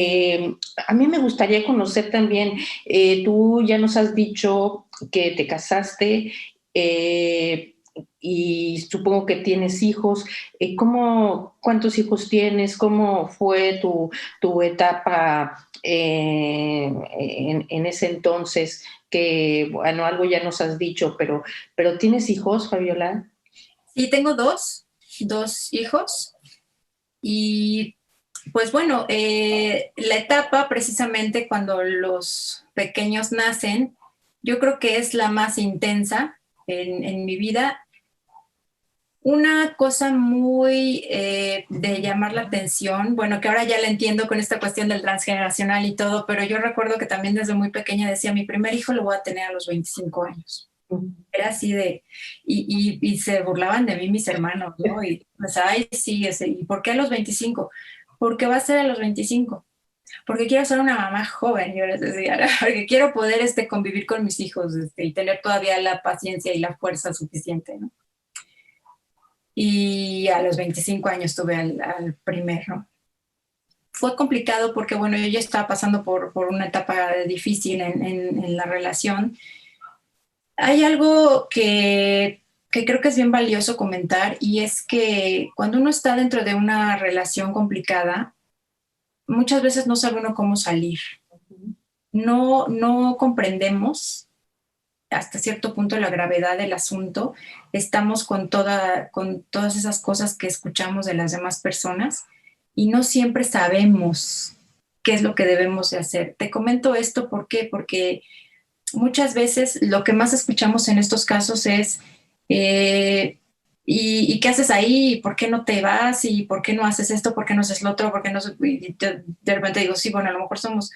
a mí me gustaría conocer también, tú ya nos has dicho que te casaste y supongo que tienes hijos. ¿Cuántos hijos tienes? ¿Cómo fue tu etapa en ese entonces? Que, bueno, algo ya nos has dicho, pero ¿tienes hijos, Fabiola? Sí, tengo dos hijos y pues bueno, la etapa precisamente cuando los pequeños nacen, yo creo que es la más intensa en mi vida. Una cosa muy de llamar la atención, bueno, que ahora ya la entiendo con esta cuestión del transgeneracional y todo, pero yo recuerdo que también desde muy pequeña decía, mi primer hijo lo voy a tener a los 25 años. Era así de, y se burlaban de mí mis hermanos, ¿no? Y pues, ay, sí, ¿y por qué a los 25? Porque va a ser a los 25. Porque quiero ser una mamá joven, yo les decía, ¿no? Porque quiero poder convivir con mis hijos y tener todavía la paciencia y la fuerza suficiente, ¿no? Y a los 25 años tuve al primero. Fue complicado porque, bueno, yo ya estaba pasando por una etapa difícil en la relación. Hay algo que creo que es bien valioso comentar y es que cuando uno está dentro de una relación complicada, muchas veces no sabe uno cómo salir. No comprendemos hasta cierto punto la gravedad del asunto. Estamos con todas esas cosas que escuchamos de las demás personas y no siempre sabemos qué es lo que debemos de hacer. Te comento esto ¿por qué? Porque muchas veces lo que más escuchamos en estos casos es ¿y qué haces ahí? ¿Por qué no te vas? ¿Y por qué no haces esto? ¿Por qué no haces lo otro? ¿Por qué no? Y de repente digo, sí, bueno, a lo mejor somos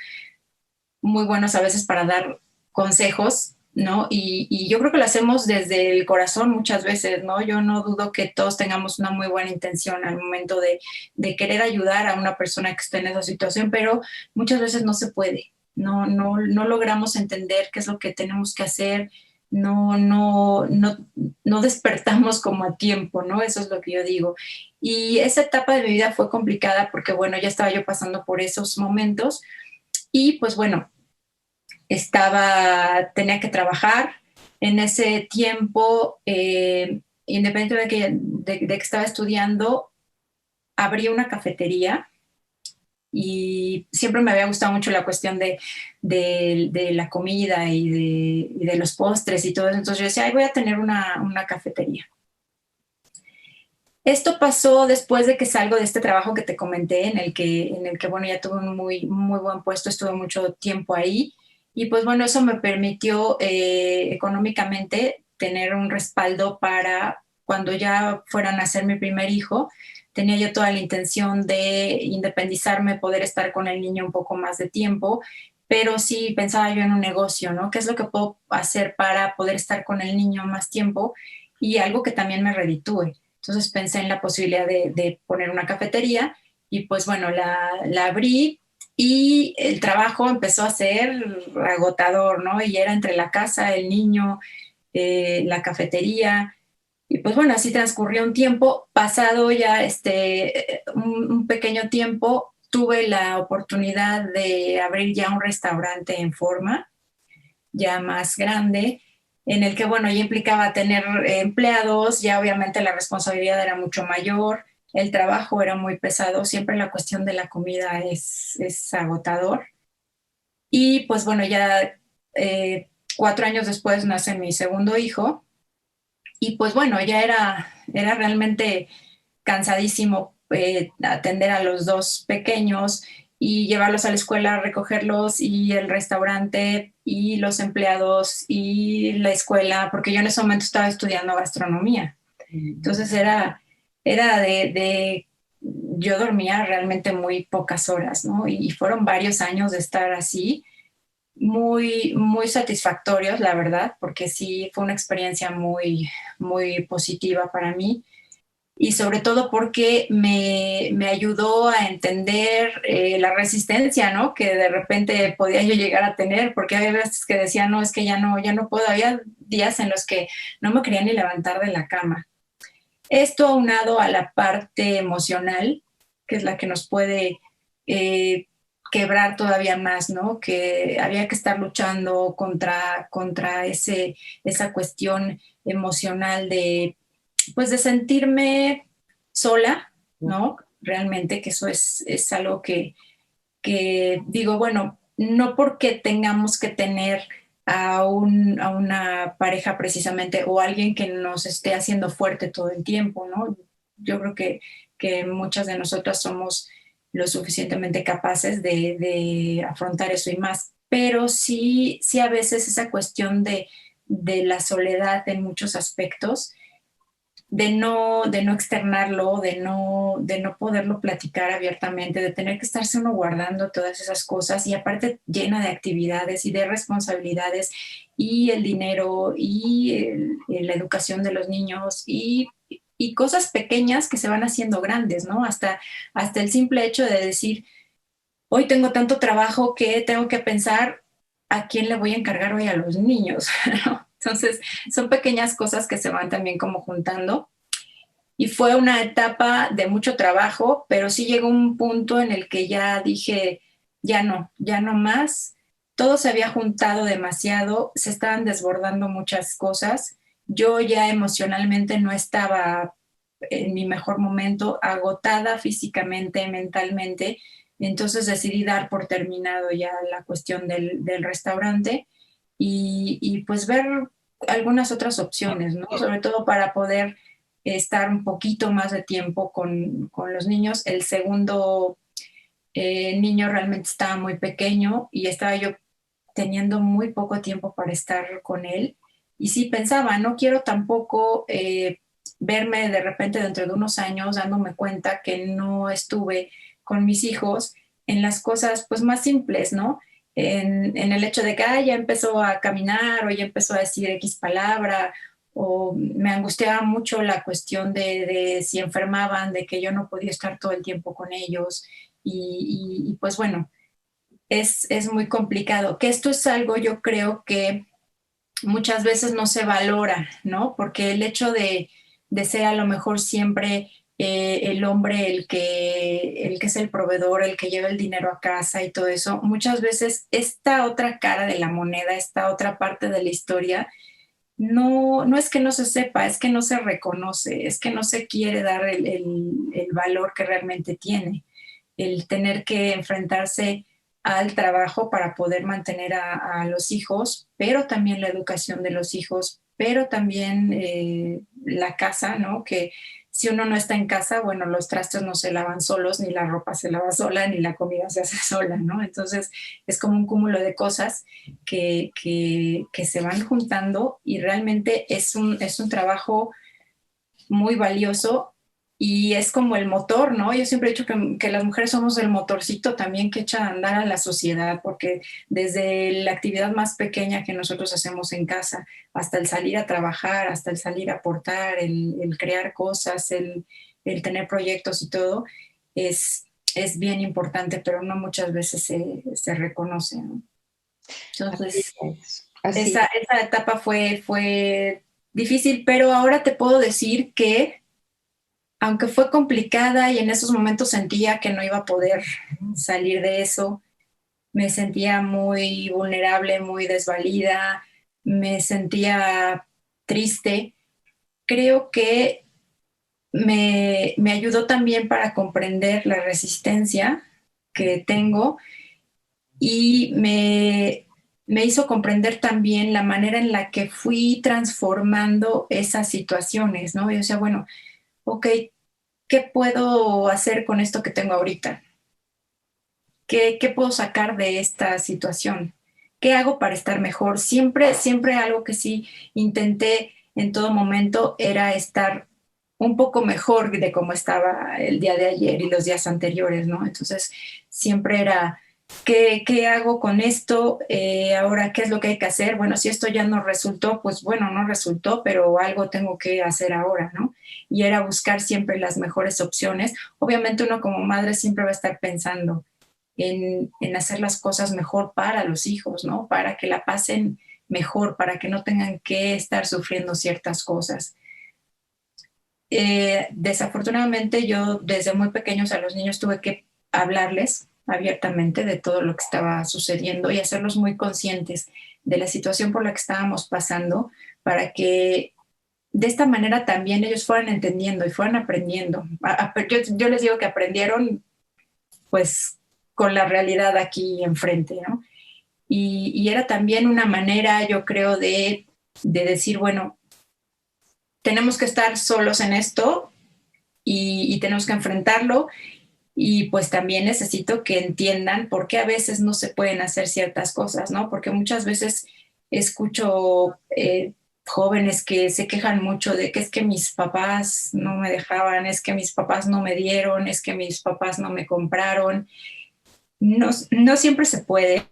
muy buenos a veces para dar consejos, ¿no? Y yo creo que lo hacemos desde el corazón muchas veces, ¿no? Yo no dudo que todos tengamos una muy buena intención al momento de querer ayudar a una persona que está en esa situación, pero muchas veces no se puede. No logramos entender qué es lo que tenemos que hacer, no despertamos como a tiempo, ¿no? Eso es lo que yo digo. Y esa etapa de mi vida fue complicada porque, bueno, ya estaba yo pasando por esos momentos y pues bueno, tenía que trabajar. En ese tiempo, independientemente de que estaba estudiando, abrí una cafetería y siempre me había gustado mucho la cuestión de la comida y de los postres y todo eso. Entonces yo decía, ay, voy a tener una cafetería. Esto pasó después de que salgo de este trabajo que te comenté, en el que bueno, ya tuve un muy, muy buen puesto, estuve mucho tiempo ahí. Y pues bueno, eso me permitió económicamente tener un respaldo para cuando ya fuera a nacer mi primer hijo. Tenía yo toda la intención de independizarme, poder estar con el niño un poco más de tiempo, pero sí pensaba yo en un negocio, ¿no? ¿Qué es lo que puedo hacer para poder estar con el niño más tiempo? Y algo que también me reditúe. Entonces pensé en la posibilidad de poner una cafetería y pues bueno, la abrí y el trabajo empezó a ser agotador, ¿no? Y era entre la casa, el niño, la cafetería. Y pues bueno, así transcurrió un tiempo. Pasado ya un pequeño tiempo, tuve la oportunidad de abrir ya un restaurante en forma, ya más grande, en el que, bueno, ya implicaba tener empleados, ya obviamente la responsabilidad era mucho mayor, el trabajo era muy pesado, siempre la cuestión de la comida es agotador. Y pues bueno, ya 4 años después nace mi segundo hijo y pues bueno, ya era realmente cansadísimo atender a los dos pequeños y llevarlos a la escuela, recogerlos y el restaurante y los empleados y la escuela, porque yo en ese momento estaba estudiando gastronomía. Entonces era yo dormía realmente muy pocas horas, ¿no? Y fueron varios años de estar así, muy, muy satisfactorios, la verdad, porque sí fue una experiencia muy, muy positiva para mí y sobre todo porque me ayudó a entender la resistencia, ¿no? Que de repente podía yo llegar a tener, porque había veces que decía, no, es que ya no puedo, había días en los que no me quería ni levantar de la cama. Esto aunado a la parte emocional, que es la que nos puede eh, quebrar todavía más, ¿no? Que había que estar luchando contra esa cuestión emocional pues de sentirme sola, ¿no? Realmente que eso es algo que digo, bueno, no porque tengamos que tener a una pareja precisamente o alguien que nos esté haciendo fuerte todo el tiempo, ¿no? Yo creo que muchas de nosotras somos lo suficientemente capaces de afrontar eso y más, pero sí a veces esa cuestión de la soledad en muchos aspectos de no externarlo, de no poderlo platicar abiertamente, de tener que estarse uno guardando todas esas cosas y aparte llena de actividades y de responsabilidades y el dinero y la educación de los niños y cosas pequeñas que se van haciendo grandes, ¿no? Hasta el simple hecho de decir, hoy tengo tanto trabajo que tengo que pensar a quién le voy a encargar hoy a los niños, ¿no? Entonces, son pequeñas cosas que se van también como juntando y fue una etapa de mucho trabajo, pero sí llegó un punto en el que ya dije, ya no más. Todo se había juntado demasiado, se estaban desbordando muchas cosas. Yo ya emocionalmente no estaba en mi mejor momento, agotada físicamente, mentalmente. Entonces decidí dar por terminado ya la cuestión del restaurante y pues ver algunas otras opciones, ¿no? Sobre todo para poder estar un poquito más de tiempo con los niños. El segundo niño realmente estaba muy pequeño y estaba yo teniendo muy poco tiempo para estar con él. Y sí pensaba, no quiero tampoco verme de repente dentro de unos años dándome cuenta que no estuve con mis hijos en las cosas pues más simples, ¿no? En el hecho de que ya empezó a caminar o ya empezó a decir X palabra o me angustiaba mucho la cuestión de si enfermaban, de que yo no podía estar todo el tiempo con ellos y pues bueno, es muy complicado. Que esto es algo yo creo que muchas veces no se valora, ¿no? Porque el hecho de ser a lo mejor siempre el hombre el que es el proveedor, el que lleva el dinero a casa y todo eso, muchas veces esta otra cara de la moneda, esta otra parte de la historia, no es que no se sepa, es que no se reconoce, es que no se quiere dar el valor que realmente tiene, el tener que enfrentarse al trabajo para poder mantener a los hijos, pero también la educación de los hijos, pero también la casa, ¿no? si uno no está en casa, bueno, los trastes no se lavan solos, ni la ropa se lava sola, ni la comida se hace sola, ¿no? Entonces es como un cúmulo de cosas que se van juntando y realmente es un trabajo muy valioso y es como el motor, ¿no? Yo siempre he dicho que las mujeres somos el motorcito también que echa a andar a la sociedad, porque desde la actividad más pequeña que nosotros hacemos en casa, hasta el salir a trabajar, hasta el salir a aportar, el crear cosas, el tener proyectos y todo, es, es bien importante, pero no muchas veces se reconoce, ¿no? Así Entonces, es. Así. esa etapa fue difícil, pero ahora te puedo decir que aunque fue complicada y en esos momentos sentía que no iba a poder salir de eso, me sentía muy vulnerable, muy desvalida, me sentía triste. Creo que me ayudó también para comprender la resistencia que tengo y me hizo comprender también la manera en la que fui transformando esas situaciones, ¿no? Y o sea, bueno, ok, ¿qué puedo hacer con esto que tengo ahorita? ¿Qué puedo sacar de esta situación? ¿Qué hago para estar mejor? Siempre, siempre algo que sí intenté en todo momento era estar un poco mejor de cómo estaba el día de ayer y los días anteriores, ¿no? Entonces, siempre era, ¿qué hago con esto? Ahora, ¿qué es lo que hay que hacer? Bueno, si esto ya no resultó, pues bueno, no resultó, pero algo tengo que hacer ahora, ¿no? Y era buscar siempre las mejores opciones. Obviamente uno como madre siempre va a estar pensando en hacer las cosas mejor para los hijos, ¿no? Para que la pasen mejor, para que no tengan que estar sufriendo ciertas cosas. Desafortunadamente yo desde muy pequeños a los niños tuve que hablarles abiertamente de todo lo que estaba sucediendo y hacerlos muy conscientes de la situación por la que estábamos pasando para que de esta manera también ellos fueran entendiendo y fueran aprendiendo. Yo les digo que aprendieron pues con la realidad aquí enfrente, ¿no? Y era también una manera, yo creo, de decir, bueno, tenemos que estar solos en esto y tenemos que enfrentarlo y pues también necesito que entiendan por qué a veces no se pueden hacer ciertas cosas, ¿no? Porque muchas veces escucho jóvenes que se quejan mucho de que es que mis papás no me dejaban, es que mis papás no me dieron, es que mis papás no me compraron. No, no siempre se puede,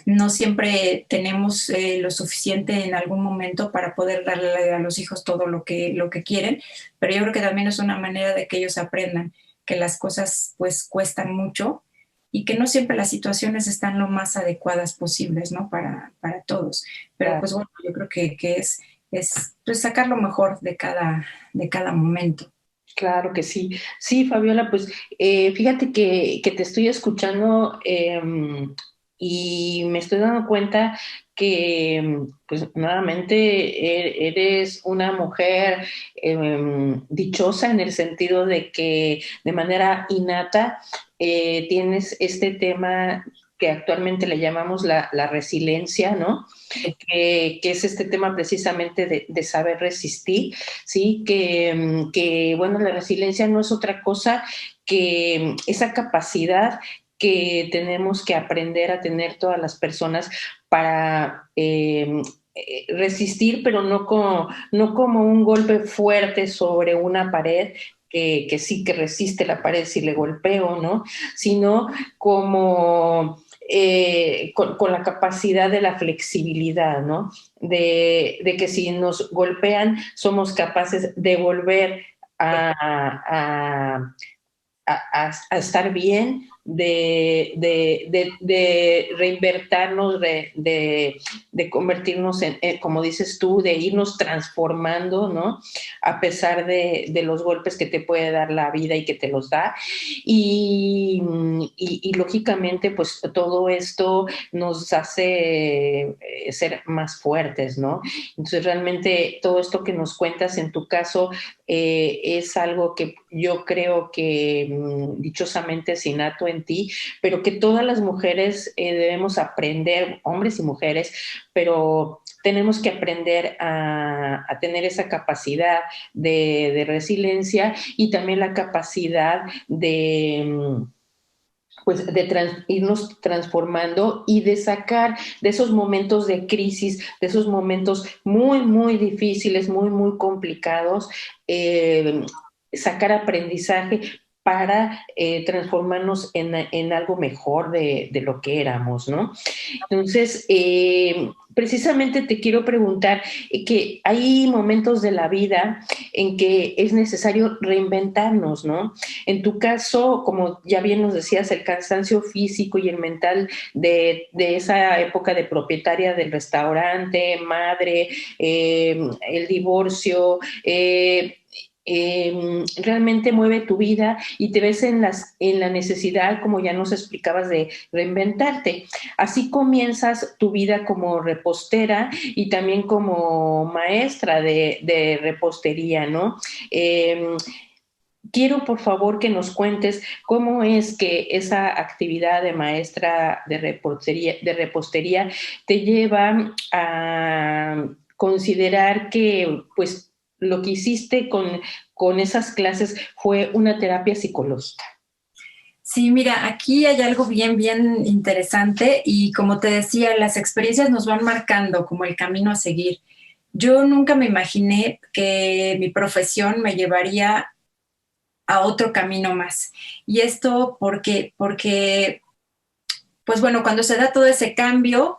no siempre tenemos lo suficiente en algún momento para poder darle a los hijos todo lo que quieren, pero yo creo que también es una manera de que ellos aprendan que las cosas pues cuestan mucho y que no siempre las situaciones están lo más adecuadas posibles, ¿no? Para todos. Pero Claro. pues bueno, yo creo que es pues, sacar lo mejor de cada momento. Claro que sí. Sí, Fabiola, pues fíjate que te estoy escuchando y me estoy dando cuenta que, pues nuevamente, eres una mujer dichosa en el sentido de que de manera innata tienes este tema que actualmente le llamamos la resiliencia, ¿no? Que es este tema precisamente de saber resistir, ¿sí? Bueno, la resiliencia no es otra cosa que esa capacidad que tenemos que aprender a tener todas las personas para resistir, pero no como un golpe fuerte sobre una pared, que sí que resiste la pared si le golpeo, ¿no? Sino como con la capacidad de la flexibilidad, ¿no? De que si nos golpean somos capaces de volver a, a estar bien, de reinvertirnos, de convertirnos en, como dices tú, de irnos transformando, ¿no? A pesar de los golpes que te puede dar la vida y que te los da. Y lógicamente, pues todo esto nos hace ser más fuertes, ¿no? Entonces, realmente todo esto que nos cuentas en tu caso es algo que yo creo que dichosamente es innato en ti, pero que todas las mujeres debemos aprender, hombres y mujeres, pero tenemos que aprender a tener esa capacidad de resiliencia y también la capacidad de pues irnos transformando y de sacar de esos momentos de crisis, de esos momentos muy, muy difíciles, muy, muy complicados, sacar aprendizaje para transformarnos en algo mejor de lo que éramos, ¿no? Entonces, precisamente te quiero preguntar que hay momentos de la vida en que es necesario reinventarnos, ¿no? En tu caso, como ya bien nos decías, el cansancio físico y el mental de esa época de propietaria del restaurante, madre, el divorcio, realmente mueve tu vida y te ves en la necesidad, como ya nos explicabas, de reinventarte. Así comienzas tu vida como repostera y también como maestra de repostería, ¿no? Eh, Quiero, por favor, que nos cuentes cómo es que esa actividad de maestra de repostería te lleva a considerar que, pues, lo que hiciste con esas clases fue una terapia psicológica. Sí, mira, aquí hay algo bien, bien interesante y como te decía, las experiencias nos van marcando como el camino a seguir. Yo nunca me imaginé que mi profesión me llevaría a otro camino más. Y esto porque, pues bueno, cuando se da todo ese cambio,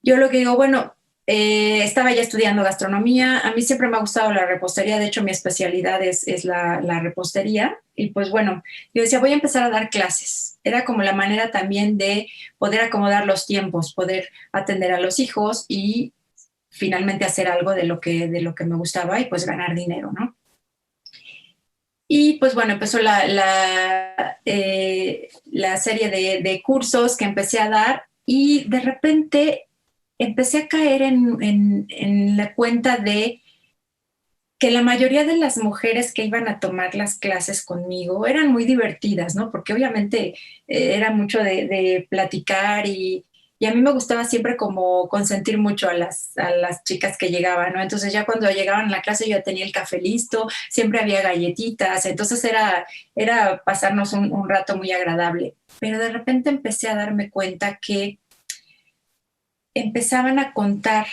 yo lo que digo, bueno, estaba ya estudiando gastronomía, a mí siempre me ha gustado la repostería, de hecho mi especialidad es la repostería, y pues bueno, yo decía, voy a empezar a dar clases. Era como la manera también de poder acomodar los tiempos, poder atender a los hijos y finalmente hacer algo de lo que me gustaba y pues ganar dinero, ¿no? Y pues bueno, empezó la serie de cursos que empecé a dar y de repente empecé a caer en la cuenta de que la mayoría de las mujeres que iban a tomar las clases conmigo eran muy divertidas, ¿no? Porque obviamente era mucho de platicar y a mí me gustaba siempre como consentir mucho a las chicas que llegaban, ¿no? Entonces ya cuando llegaban a la clase yo ya tenía el café listo, siempre había galletitas, entonces era pasarnos un rato muy agradable. Pero de repente empecé a darme cuenta que empezaban a contar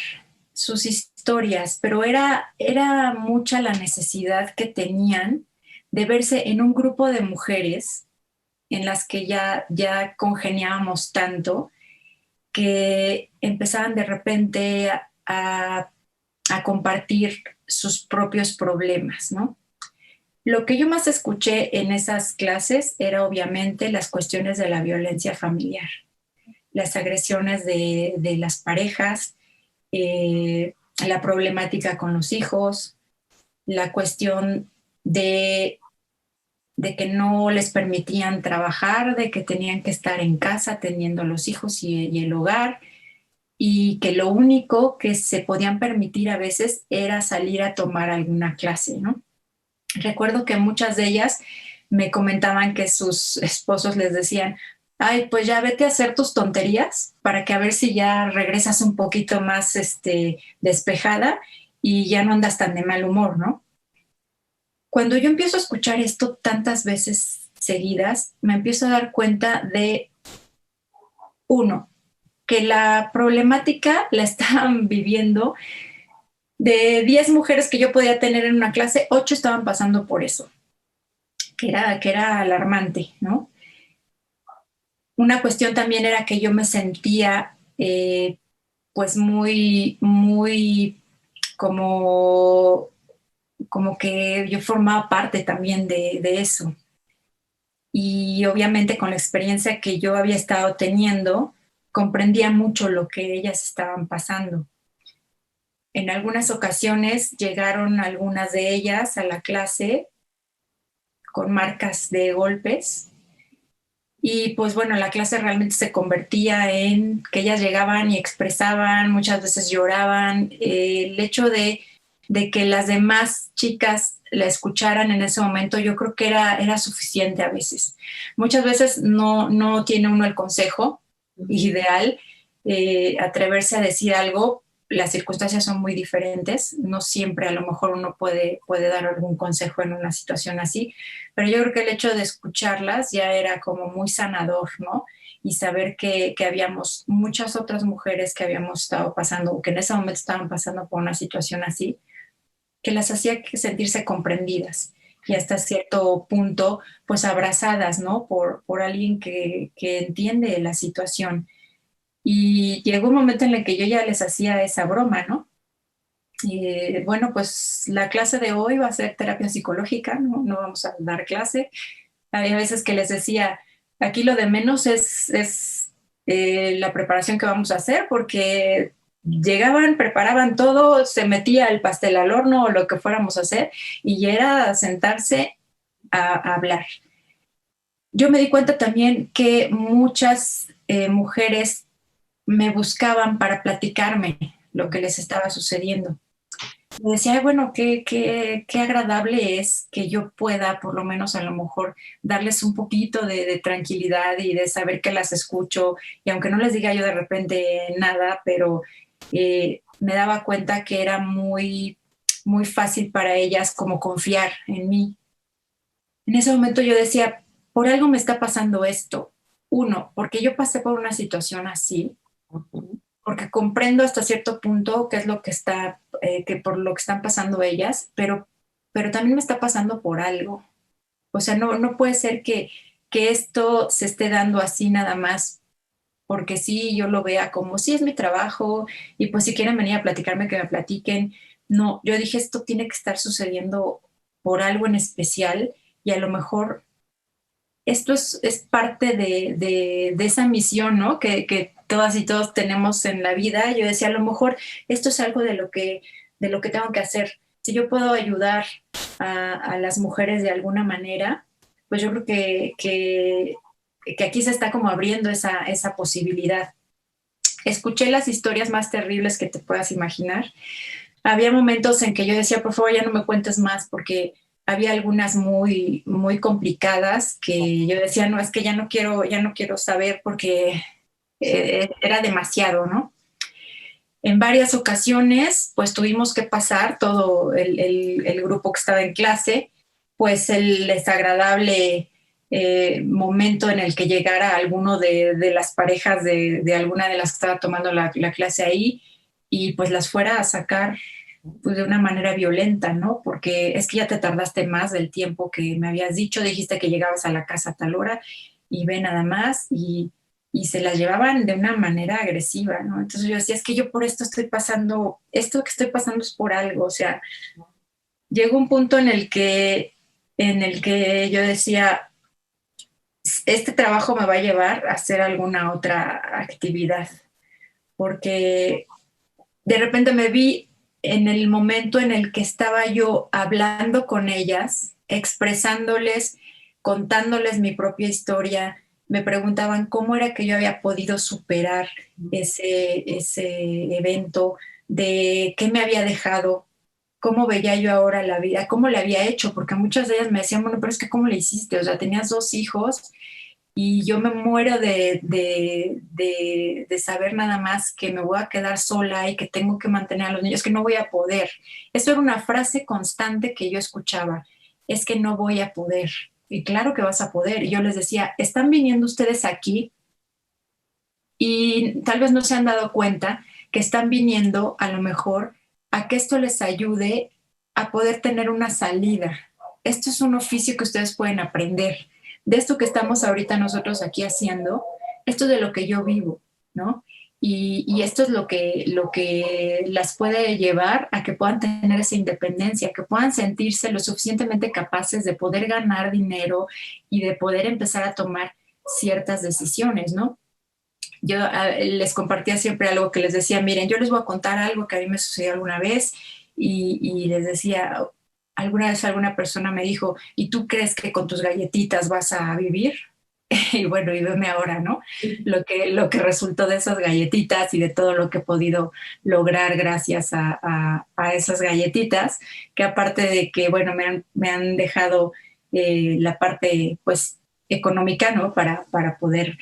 sus historias, pero era mucha la necesidad que tenían de verse en un grupo de mujeres en las que ya congeniábamos tanto que empezaban de repente a compartir sus propios problemas, ¿no? Lo que yo más escuché en esas clases era obviamente las cuestiones de la violencia familiar, las agresiones de las parejas, eh, la problemática con los hijos, la cuestión de que no les permitían trabajar, de que tenían que estar en casa teniendo los hijos y el hogar, y que lo único que se podían permitir a veces era salir a tomar alguna clase, ¿no? Recuerdo que muchas de ellas me comentaban que sus esposos les decían, ay, pues ya vete a hacer tus tonterías para que a ver si ya regresas un poquito más despejada y ya no andas tan de mal humor, ¿no? Cuando yo empiezo a escuchar esto tantas veces seguidas, me empiezo a dar cuenta de, uno, que la problemática la estaban viviendo. De 10 mujeres que yo podía tener en una clase, 8 estaban pasando por eso, que era alarmante, ¿no? Una cuestión también era que yo me sentía pues muy, muy como, como que yo formaba parte también de eso. Y obviamente con la experiencia que yo había estado teniendo, comprendía mucho lo que ellas estaban pasando. En algunas ocasiones llegaron algunas de ellas a la clase con marcas de golpes y pues bueno, la clase realmente se convertía en que ellas llegaban y expresaban, muchas veces lloraban. El hecho de que las demás chicas la escucharan en ese momento, yo creo que era suficiente a veces. Muchas veces no tiene uno el consejo ideal, atreverse a decir algo, las circunstancias son muy diferentes, no siempre a lo mejor uno puede dar algún consejo en una situación así, pero yo creo que el hecho de escucharlas ya era como muy sanador, ¿no? Y saber que habíamos muchas otras mujeres que habíamos estado pasando, o que en ese momento estaban pasando por una situación así, que las hacía sentirse comprendidas y hasta cierto punto, pues abrazadas, ¿no? Por alguien que entiende la situación. Y llegó un momento en el que yo ya les hacía esa broma, ¿no? Y bueno, pues la clase de hoy va a ser terapia psicológica, ¿no? No vamos a dar clase. Había veces que les decía, aquí lo de menos es la preparación que vamos a hacer, porque llegaban, preparaban todo, se metía el pastel al horno o lo que fuéramos a hacer, y era sentarse a hablar. Yo me di cuenta también que muchas mujeres me buscaban para platicarme lo que les estaba sucediendo. Me decía, "Ay, bueno, qué agradable es que yo pueda, por lo menos a lo mejor, darles un poquito de tranquilidad y de saber que las escucho. Y aunque no les diga yo de repente nada, pero me daba cuenta que era muy fácil para ellas como confiar en mí. En ese momento yo decía, por algo me está pasando esto. Uno, porque yo pasé por una situación así, porque comprendo hasta cierto punto qué es lo que está, que por lo que están pasando ellas, pero también me está pasando por algo. O sea, no puede ser que esto se esté dando así nada más, porque sí, yo lo vea como, sí, es mi trabajo, y pues si quieren venir a platicarme, que me platiquen. No, yo dije, esto tiene que estar sucediendo por algo en especial, y a lo mejor esto es parte de esa misión, ¿no? Que todas y todos tenemos en la vida. Yo decía, a lo mejor esto es algo de lo que tengo que hacer. Si yo puedo ayudar a las mujeres de alguna manera, pues yo creo que aquí se está como abriendo esa posibilidad. Escuché las historias más terribles que te puedas imaginar. Había momentos en que yo decía, por favor, ya no me cuentes más, porque había algunas muy complicadas que yo decía, no, es que ya no quiero saber, porque era demasiado, ¿no? En varias ocasiones, pues tuvimos que pasar todo el grupo que estaba en clase, pues el desagradable momento en el que llegara alguno de las parejas de alguna de las que estaba tomando la clase ahí, y pues las fuera a sacar, pues, de una manera violenta, ¿no? Porque es que ya te tardaste más del tiempo que me habías dicho, dijiste que llegabas a la casa a tal hora, y ve nada más, y se las llevaban de una manera agresiva, ¿no? Entonces yo decía, es que yo por esto estoy pasando, esto que estoy pasando es por algo. O sea, llegó un punto en el que yo decía, este trabajo me va a llevar a hacer alguna otra actividad, porque de repente me vi en el momento en el que estaba yo hablando con ellas, expresándoles, contándoles mi propia historia. Me preguntaban cómo era que yo había podido superar ese evento, de qué me había dejado, cómo veía yo ahora la vida, cómo le había hecho, porque muchas de ellas me decían, bueno, pero es que ¿cómo le hiciste? O sea, tenías 2 hijos, y yo me muero de saber nada más que me voy a quedar sola y que tengo que mantener a los niños, que no voy a poder. Eso era una frase constante que yo escuchaba, es que no voy a poder. Y claro que vas a poder. Y yo les decía, están viniendo ustedes aquí y tal vez no se han dado cuenta que están viniendo a lo mejor a que esto les ayude a poder tener una salida. Esto es un oficio que ustedes pueden aprender. De esto que estamos ahorita nosotros aquí haciendo, esto es de lo que yo vivo, ¿no? Y esto es lo que las puede llevar a que puedan tener esa independencia, que puedan sentirse lo suficientemente capaces de poder ganar dinero y de poder empezar a tomar ciertas decisiones, ¿no? Yo les compartía siempre algo que les decía, miren, yo les voy a contar algo que a mí me sucedió alguna vez, y les decía, alguna vez alguna persona me dijo, ¿y tú crees que con tus galletitas vas a vivir? Y bueno, y veme ahora, ¿no? Lo que resultó de esas galletitas y de todo lo que he podido lograr gracias a esas galletitas, que aparte de que, bueno, me han dejado la parte, pues, económica, ¿no? Para poder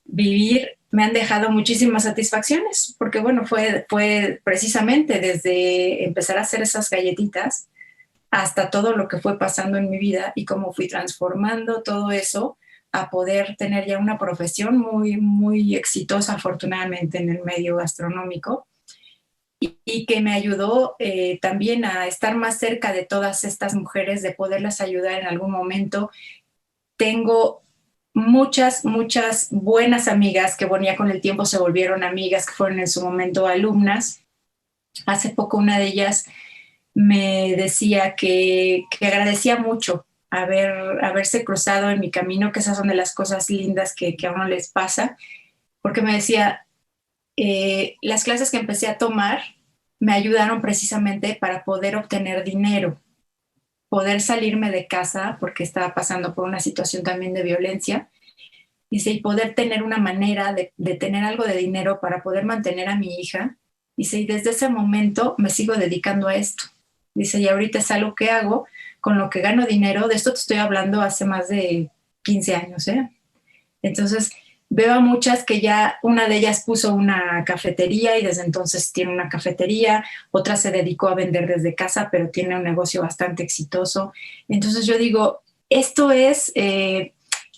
vivir, me han dejado muchísimas satisfacciones, porque bueno, fue precisamente desde empezar a hacer esas galletitas hasta todo lo que fue pasando en mi vida y cómo fui transformando todo eso a poder tener ya una profesión muy, muy exitosa, afortunadamente, en el medio gastronómico y que me ayudó también a estar más cerca de todas estas mujeres, de poderlas ayudar en algún momento. Tengo muchas, muchas buenas amigas que, bueno, ya con el tiempo se volvieron amigas, que fueron en su momento alumnas. Hace poco una de ellas me decía que agradecía mucho haberse cruzado en mi camino, que esas son de las cosas lindas que a uno les pasa, porque me decía, las clases que empecé a tomar me ayudaron precisamente para poder obtener dinero, poder salirme de casa, porque estaba pasando por una situación también de violencia, dice, y poder tener una manera de tener algo de dinero para poder mantener a mi hija. Dice, y desde ese momento me sigo dedicando a esto. Dice, y ahorita es algo que hago con lo que gano dinero. De esto te estoy hablando hace más de 15 años, ¿eh? Entonces, veo a muchas que ya una de ellas puso una cafetería y desde entonces tiene una cafetería, otra se dedicó a vender desde casa, pero tiene un negocio bastante exitoso. Entonces yo digo, esto es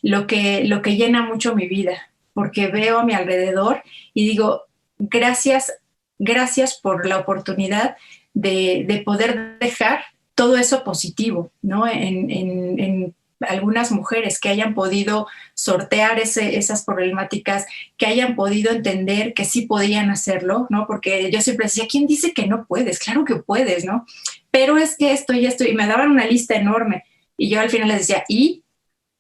lo que llena mucho mi vida, porque veo a mi alrededor y digo, gracias, gracias por la oportunidad de poder dejar todo eso positivo, ¿no? En algunas mujeres que hayan podido sortear esas problemáticas, que hayan podido entender que sí podían hacerlo, ¿no? Porque yo siempre decía, ¿quién dice que no puedes? Claro que puedes, ¿no? Pero es que esto, y me daban una lista enorme. Y yo al final les decía, ¿y?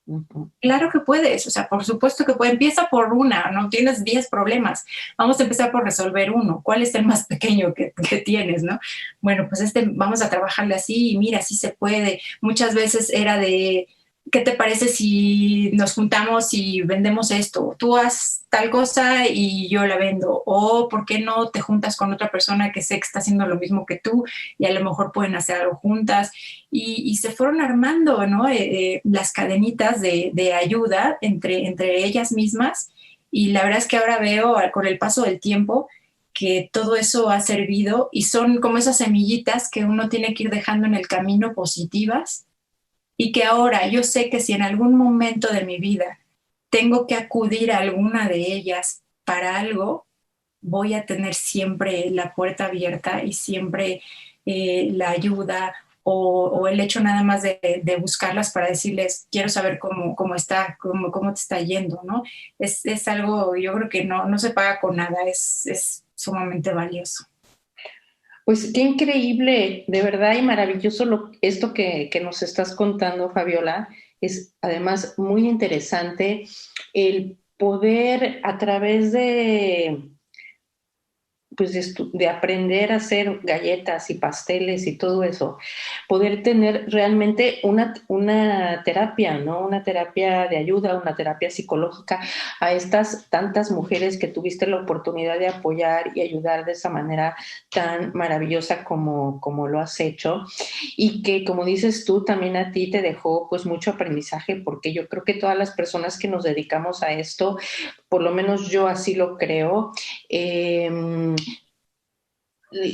Ujú. Claro que puedes, o sea, por supuesto que puedes. Empieza por una, no tienes 10 problemas. Vamos a empezar por resolver uno. ¿Cuál es el más pequeño que tienes, no? Bueno, pues vamos a trabajarle así y mira, así se puede. Muchas veces era de, ¿qué te parece si nos juntamos y vendemos esto? Tú haz tal cosa y yo la vendo. O, ¿por qué no te juntas con otra persona que sé que está haciendo lo mismo que tú y a lo mejor pueden hacer algo juntas? Y se fueron armando, ¿no? Las cadenitas de ayuda entre ellas mismas. Y la verdad es que ahora veo con el paso del tiempo que todo eso ha servido y son como esas semillitas que uno tiene que ir dejando en el camino positivas y que ahora yo sé que si en algún momento de mi vida tengo que acudir a alguna de ellas para algo, voy a tener siempre la puerta abierta y siempre la ayuda o el hecho nada más de buscarlas para decirles, quiero saber cómo te está yendo, ¿no? Es algo, yo creo que no se paga con nada, es sumamente valioso. Pues qué increíble, de verdad y maravilloso esto que nos estás contando, Fabiola. Es además muy interesante el poder a través pues de aprender a hacer galletas y pasteles y todo eso, poder tener realmente una terapia, ¿no? Una terapia de ayuda, una terapia psicológica a estas tantas mujeres que tuviste la oportunidad de apoyar y ayudar de esa manera tan maravillosa como lo has hecho y que, como dices tú, también a ti te dejó pues mucho aprendizaje porque yo creo que todas las personas que nos dedicamos a esto, por lo menos yo así lo creo,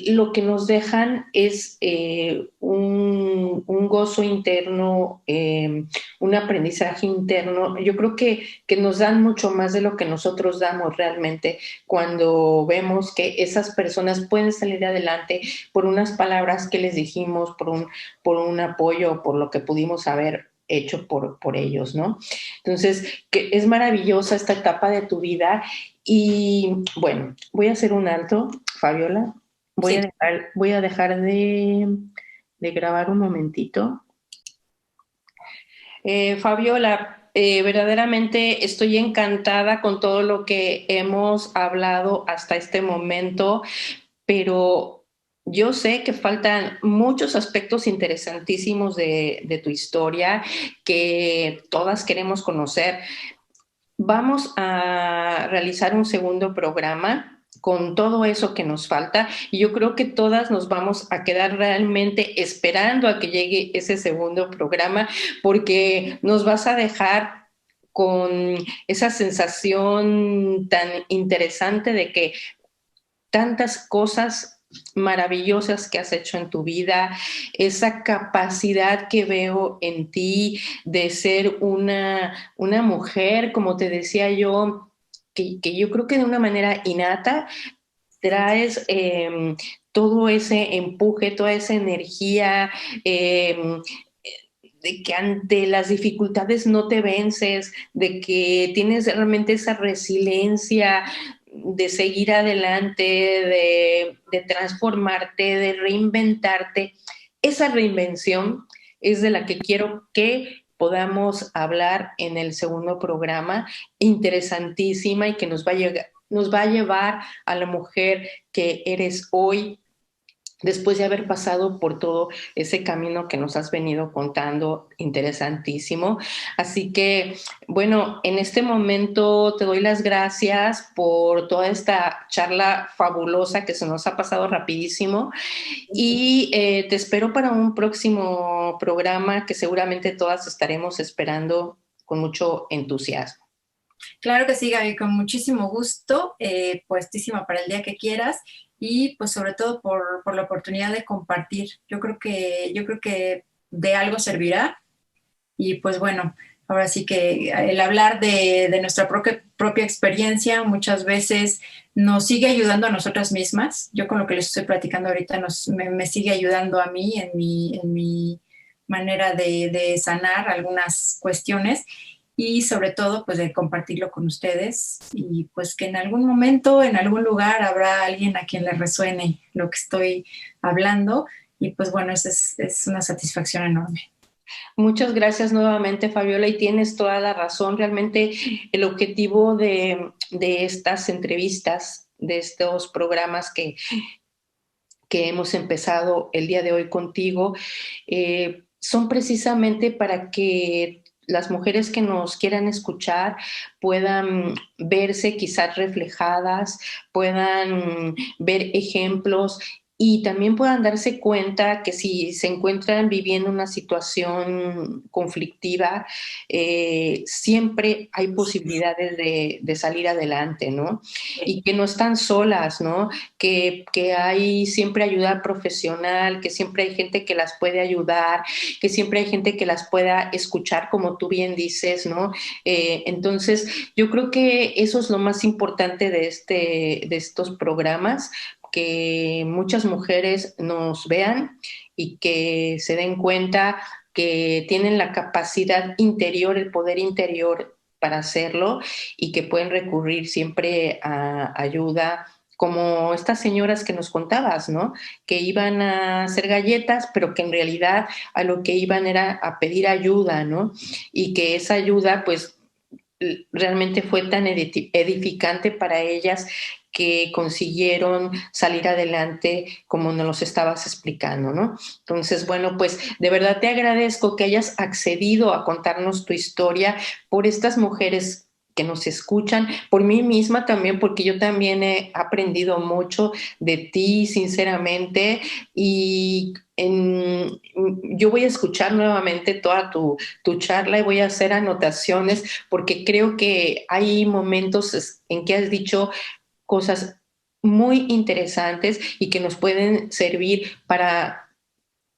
lo que nos dejan es un gozo interno, un aprendizaje interno. Yo creo que nos dan mucho más de lo que nosotros damos realmente cuando vemos que esas personas pueden salir adelante por unas palabras que les dijimos, por un apoyo, por lo que pudimos haber hecho por ellos, ¿no? Entonces, que es maravillosa esta etapa de tu vida y bueno, voy a hacer un alto, Fabiola. Sí, Voy a dejar de grabar un momentito. Fabiola, verdaderamente estoy encantada con todo lo que hemos hablado hasta este momento, pero yo sé que faltan muchos aspectos interesantísimos de tu historia que todas queremos conocer. vamos a realizar un segundo programa con todo eso que nos falta y yo creo que todas nos vamos a quedar realmente esperando a que llegue ese segundo programa porque nos vas a dejar con esa sensación tan interesante de que tantas cosas maravillosas que has hecho en tu vida, esa capacidad que veo en ti de ser una mujer, como te decía yo, que yo creo que de una manera innata traes todo ese empuje, toda esa energía, eh, de que ante las dificultades no te vences, de que tienes realmente esa resiliencia de seguir adelante, de transformarte, de reinventarte. Esa reinvención es de la que quiero que podamos hablar en el segundo programa, interesantísima y que nos va a llevar a la mujer que eres hoy, después de haber pasado por todo ese camino que nos has venido contando, interesantísimo. Así que, bueno, en este momento te doy las gracias por toda esta charla fabulosa que se nos ha pasado rapidísimo y te espero para un próximo programa que seguramente todas estaremos esperando con mucho entusiasmo. Claro que sí, Gaby, con muchísimo gusto, puestísima para el día que quieras y pues sobre todo por la oportunidad de compartir. Yo creo que de algo servirá y pues bueno, ahora sí que el hablar de nuestra propia experiencia muchas veces nos sigue ayudando a nosotras mismas. Yo con lo que les estoy platicando ahorita me sigue ayudando a mí en mi manera de sanar algunas cuestiones y sobre todo pues de compartirlo con ustedes y pues que en algún momento, en algún lugar habrá alguien a quien le resuene lo que estoy hablando y pues bueno, es una satisfacción enorme. Muchas gracias nuevamente, Fabiola, y tienes toda la razón. Realmente el objetivo de estas entrevistas, de estos programas que hemos empezado el día de hoy contigo, son precisamente para que las mujeres que nos quieran escuchar puedan verse quizás reflejadas, puedan ver ejemplos y también puedan darse cuenta que si se encuentran viviendo una situación conflictiva, siempre hay posibilidades de salir adelante, ¿no? Y que no están solas, ¿no? Que hay siempre ayuda profesional, que siempre hay gente que las puede ayudar, que siempre hay gente que las pueda escuchar, como tú bien dices, ¿no? Entonces, yo creo que eso es lo más importante de estos programas, que muchas mujeres nos vean y que se den cuenta que tienen la capacidad interior, el poder interior para hacerlo y que pueden recurrir siempre a ayuda como estas señoras que nos contabas, ¿no? Que iban a hacer galletas, pero que en realidad a lo que iban era a pedir ayuda, ¿no? Y que esa ayuda, pues, realmente fue tan edificante para ellas que consiguieron salir adelante como nos los estabas explicando, ¿no? Entonces, bueno, pues de verdad te agradezco que hayas accedido a contarnos tu historia por estas mujeres que nos escuchan, por mí misma también, porque yo también he aprendido mucho de ti, sinceramente, y yo voy a escuchar nuevamente toda tu charla y voy a hacer anotaciones porque creo que hay momentos en que has dicho cosas muy interesantes y que nos pueden servir para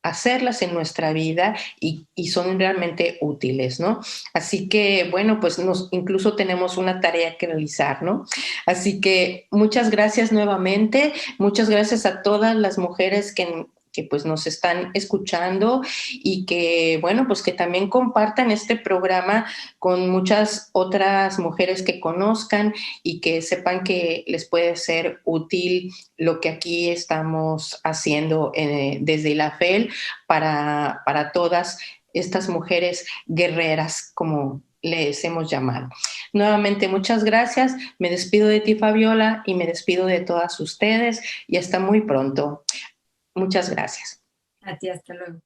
hacerlas en nuestra vida y son realmente útiles, ¿no? Así que, bueno, pues incluso tenemos una tarea que realizar, ¿no? Así que muchas gracias nuevamente, muchas gracias a todas las mujeres que pues nos están escuchando y que, bueno, pues que también compartan este programa con muchas otras mujeres que conozcan y que sepan que les puede ser útil lo que aquí estamos haciendo desde la FEL para todas estas mujeres guerreras, como les hemos llamado. Nuevamente, muchas gracias. Me despido de ti, Fabiola, y me despido de todas ustedes y hasta muy pronto. Muchas gracias. A ti, hasta luego.